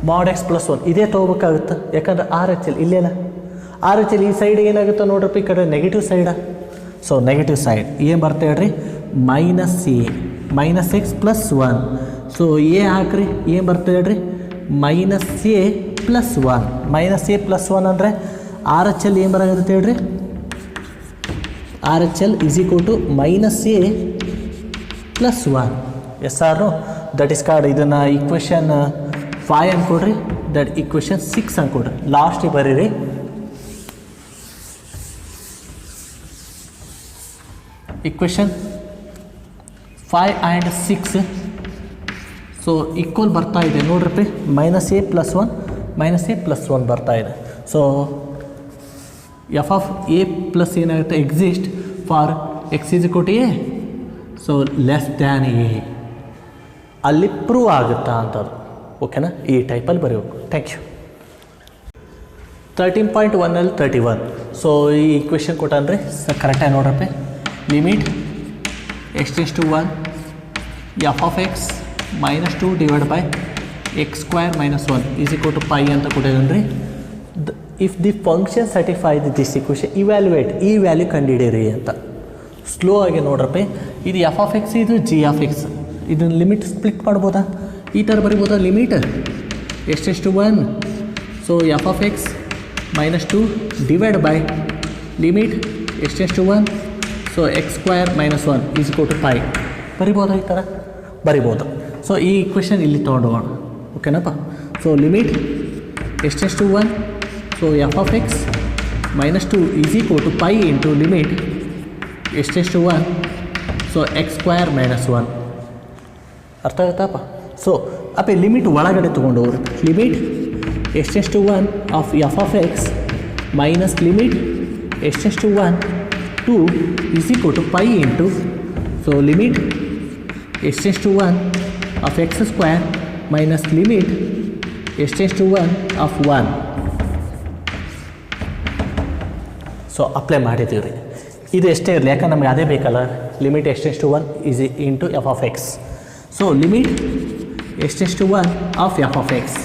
mod x +1 ಇದೇ ತೊಗೋಬೇಕಾಗುತ್ತೆ. ಯಾಕಂದರೆ ಆರ್ ಎಚ್ ಎಲ್ ಇಲ್ಲೇನ ಆರ್ ಎಚ್ ಎಲ್ ಈ ಸೈಡ್ ಏನಾಗುತ್ತೆ ನೋಡ್ರಪ್ಪ, ಈ ಕಡೆ ನೆಗೆಟಿವ್ ಸೈಡಾ. ಸೊ ನೆಗೆಟಿವ್ ಸೈಡ್ ಏನು ಬರ್ತಾ ಹೇಳ್ರಿ -x +1. ಸೊ ಎ ಹಾಕ್ರಿ, ಏನು ಬರ್ತಾ ಹೇಳ್ರಿ -a +1 ಅಂದರೆ ಆರ್ ಎಚ್ ಎಲ್ ಏನು ಬರಾಗುತ್ತೆ ಹೇಳ್ರಿ R H L is equal to -a +1 S ಆರು. ದಟ್ ಇಸ್ ಕಾರ್ಡ್ ಇದನ್ನು ಈಕ್ವೇಷನ್ 5 ಅನ್ಕೊಡ್ರಿ, ದಟ್ ಈಕ್ವೇಷನ್ 6 ಅನ್ಕೊಡ್ರಿ. ಲಾಸ್ಟಿಗೆ ಬರೀರಿ ಈಕ್ವೇಷನ್ 5 ಆ್ಯಂಡ್ 6. ಸೊ ಈಕ್ವಲ್ ಬರ್ತಾ ಇದೆ ನೋಡ್ರಪ್ಪಿ -a +1 ಬರ್ತಾ ಇದೆ. So f of a plus ಏನಾಗುತ್ತೆ exist for x is equal to a. So less than a ಅಲ್ಲಿ ಪ್ರೂವ್ ಆಗುತ್ತಾ ಅಂತದ್ದು. ಓಕೆನಾ? ಈ ಟೈಪಲ್ಲಿ ಬರೀಬೇಕು. Thank you. 13.1 31. ಸೊ ಈ ಈಕ್ವೇಷನ್ ಕೊಟ್ಟನ್ರಿ ಕರೆಕ್ಟಾಗಿ ನೋಡ್ರಪ್ಪಿ. Limit x→1 f of x -2 divide by x² -1 is equal to π ಅಂತ ಕೊಟ್ಟಿದ್ದಾನೆ. If the function certify this equation evaluate ಈ ವ್ಯಾಲ್ಯೂ ಕಂಡುಹಿಡಿಯಿರಿ ಅಂತ. ಸ್ಲೋ ಆಗಿ ನೋಡ್ರಪ್ಪಿ. ಇದು ಎಫ್ ಆಫ್ ಎಕ್ಸ್, ಇದು ಜಿ ಆಫ್ ಎಕ್ಸ್. ಇದನ್ನು ಲಿಮಿಟ್ ಸ್ಪ್ಲಿಟ್ ಮಾಡ್ಬೋದಾ? ಈ ಥರ ಬರಿಬೋದಾ? Limit x→1 so f of x -2 divide by limit x→1 so x² -1 is equal to π. ಬರಿಬೋದಾ? ಈ ಥರ ಬರಿಬೋದು. ಸೊ ಈ ಈಕ್ವೇಷನ್ ಇಲ್ಲಿ ತೊಗೊಂಡೋಗೋಣ. ಓಕೆನಪ್ಪ? So limit x→1 so f of x -2 is equal to π into limit ಎಷ್ಟೆಷ್ಟು 1 ಸೊ ಎಕ್ಸ್ ಸ್ಕ್ವೇರ್ ಮೈನಸ್ 1 ಅರ್ಥ ಆಗುತ್ತಪ್ಪ. ಸೊ ಅಪ್ಪ ಲಿಮಿಟ್ ಒಳಗಡೆ ತೊಗೊಂಡವರು ಲಿಮಿಟ್ ಎಷ್ಟೆಷ್ಟು 1 of F of x minus limit ಎಷ್ಟೆಷ್ಟು 1 2 is equal to pi into so limit ಎಷ್ಟೆಷ್ಟು 1 of x square minus limit ಎಷ್ಟೆಷ್ಟು 1 ಆಫ್ 1. ಸೊ ಅಪ್ಲೈ ಮಾಡಿದ್ದೀವಿ ರೀ. ಇದು ಎಷ್ಟೇ ಇರಲಿ ಯಾಕಂದ್ರೆ ನಮಗೆ ಅದೇ ಬೇಕಲ್ಲ. ಲಿಮಿಟ್ ಎಷ್ಟೆಷ್ಟು 1 is into F of X. So limit ಎಷ್ಟೆಷ್ಟು 1 ಆಫ್ ಎಫ್ ಆಫ್ ಎಕ್ಸ್.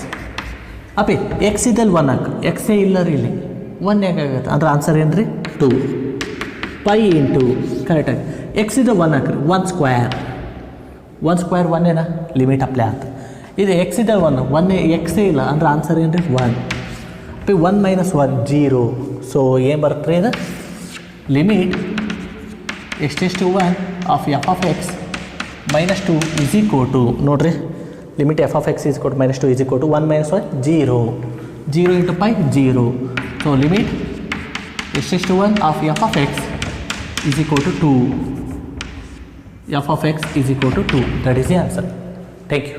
ಅಪ್ಪಿ ಎಕ್ಸ್ ಇದ್ದಲ್ಲಿ 1 ಹಾಕಿ, ಎಕ್ಸೇ ಇಲ್ಲ ರೀ ಇಲ್ಲಿ 1 ಹೇಗಾಗುತ್ತೆ ಅಂದ್ರೆ ಆನ್ಸರ್ ಏನು ರೀ 2 ಪೈ ಇಂಟು ಕರೆಕ್ಟಾಗಿ ಎಕ್ಸ್ ಇದೆ 1 ಹಾಕ್ರಿ 1 ಸ್ಕ್ವೇರ್ 1 ಏನ ಲಿಮಿಟ್ ಅಪ್ಲೈ ಆಯ್ತು. ಇದು ಎಕ್ಸ್ ಇದೆ 1 ಎಕ್ಸೇ ಇಲ್ಲ ಅಂದ್ರೆ ಆನ್ಸರ್ ಏನು ರೀ 1 ಪಿ 1 ಮೈನಸ್ 1 0. ಸೊ ಏನು ಬರುತ್ತೆ ರೀ ಇದು ಲಿಮಿಟ್ ಎಷ್ಟೆಷ್ಟು 1 of F of x minus 2 is equal to ನೋಡಿರಿ limit F of X is equal to minus 2 is equal to 1 minus 1 0 into pi 0. So limit ಎಷ್ಟೆಷ್ಟು 1 of F of X is equal to 2 f of X is equal to 2. That is the answer. Thank you.